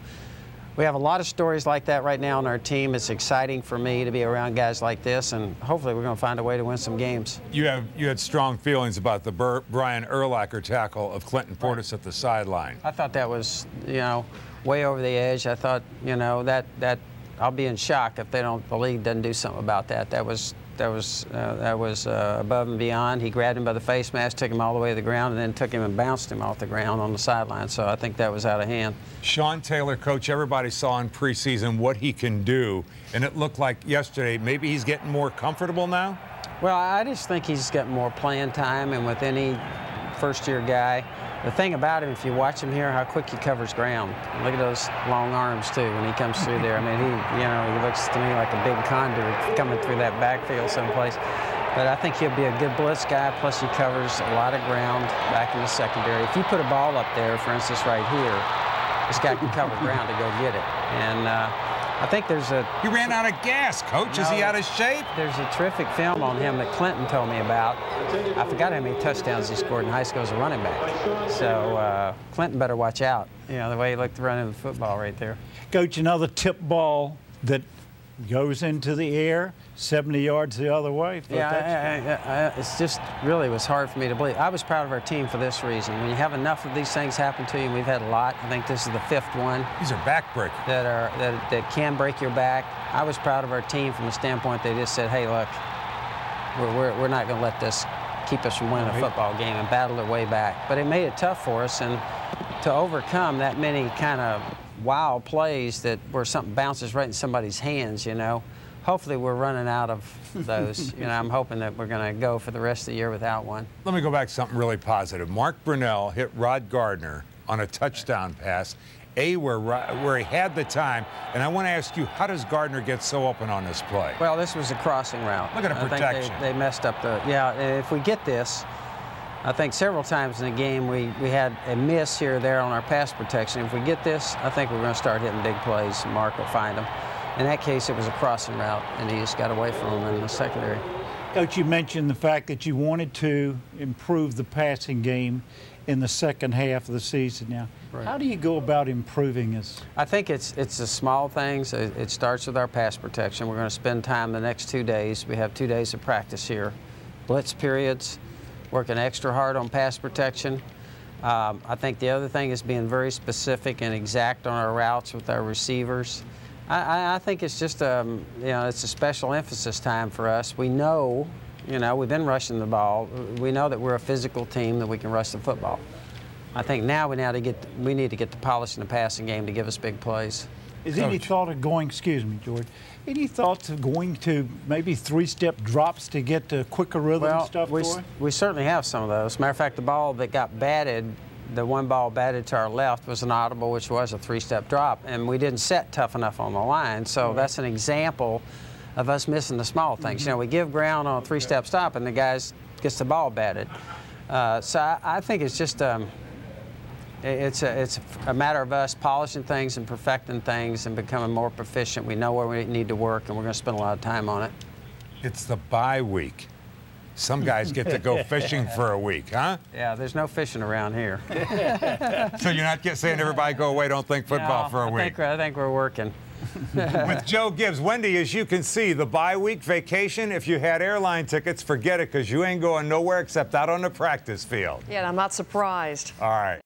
we have a lot of stories like that right now on our team. It's exciting for me to be around guys like this, and hopefully we're going to find a way to win some games. You had strong feelings about the Brian Urlacher tackle of Clinton Portis at the sideline. I thought that was, you know, way over the edge. I thought, you know, that I'll be in shock if the league doesn't do something about that. That was above and beyond. He grabbed him by the face mask, took him all the way to the ground, and then took him and bounced him off the ground on the sideline. So I think that was out of hand. Sean Taylor, coach, everybody saw in preseason what he can do, and it looked like yesterday maybe he's getting more comfortable now? Well, I just think he's getting more playing time, and with any first-year guy, the thing about him, if you watch him here, how quick he covers ground. Look at those long arms, too, when he comes through there. I mean, he looks to me like a big conduit coming through that backfield someplace. But I think he'll be a good blitz guy, plus he covers a lot of ground back in the secondary. If you put a ball up there, for instance, right here, this guy can cover ground to go get it. And I think there's a... He ran out of gas, Coach. Is he out of shape? There's a terrific film on him that Clinton told me about. I forgot how many touchdowns he scored in high school as a running back. So Clinton better watch out. You know, the way he looked running the football right there. Coach, another tip ball that goes into the air, 70 yards the other way. Yeah, it's just really was hard for me to believe. I was proud of our team for this reason. When you have enough of these things happen to you, and we've had a lot. I think this is the 5th one. These are back breakers. That can break your back. I was proud of our team from the standpoint they just said, hey, look, we're not going to let this keep us from winning a football game, and battle their way back. But it made it tough for us, and to overcome that many kind of wild plays where something bounces right in somebody's hands, you know. Hopefully we're running out of those. You know, I'm hoping that we're going to go for the rest of the year without one. Let me go back to something really positive. Mark Brunell hit Rod Gardner on a touchdown pass, where he had the time. And I want to ask you, how does Gardner get so open on this play? Well, this was a crossing route. Look at the protection. I think they messed up the, yeah, if we get this, I think several times in the game we had a miss here or there on our pass protection. If we get this, I think we're going to start hitting big plays. Mark will find them. In that case, it was a crossing route, and he just got away from him in the secondary. Coach, you mentioned the fact that you wanted to improve the passing game in the second half of the season now. Right. How do you go about improving this? I think it's the small things. It starts with our pass protection. We're going to spend time the next 2 days. We have 2 days of practice here. Blitz periods, working extra hard on pass protection. I think the other thing is being very specific and exact on our routes with our receivers. I think it's just you know, it's a special emphasis time for us. We know, you know, we've been rushing the ball. We know that we're a physical team, that we can rush the football. I think now we need to get the polish in the passing game to give us big plays. Is any thought of going, excuse me, George, any thoughts of going to maybe 3-step drops to get the quicker rhythm and stuff going? We certainly have some of those. Matter of fact, the ball that got batted, the one ball batted to our left, was an audible, which was a 3-step drop, and we didn't set tough enough on the line. So that's an example of us missing the small things. You know, we give ground on a 3-step stop, and the guy gets the ball batted. So I think it's just it's a matter of us polishing things and perfecting things and becoming more proficient. We know where we need to work, and we're going to spend a lot of time on it. It's the bye week. Some guys get to go fishing for a week, huh? Yeah, there's no fishing around here. So you're not saying everybody go away, don't think football for a week? I think we're working. With Joe Gibbs. Wendy, as you can see, the bye week vacation, if you had airline tickets, forget it, because you ain't going nowhere except out on the practice field. Yeah, and I'm not surprised. All right.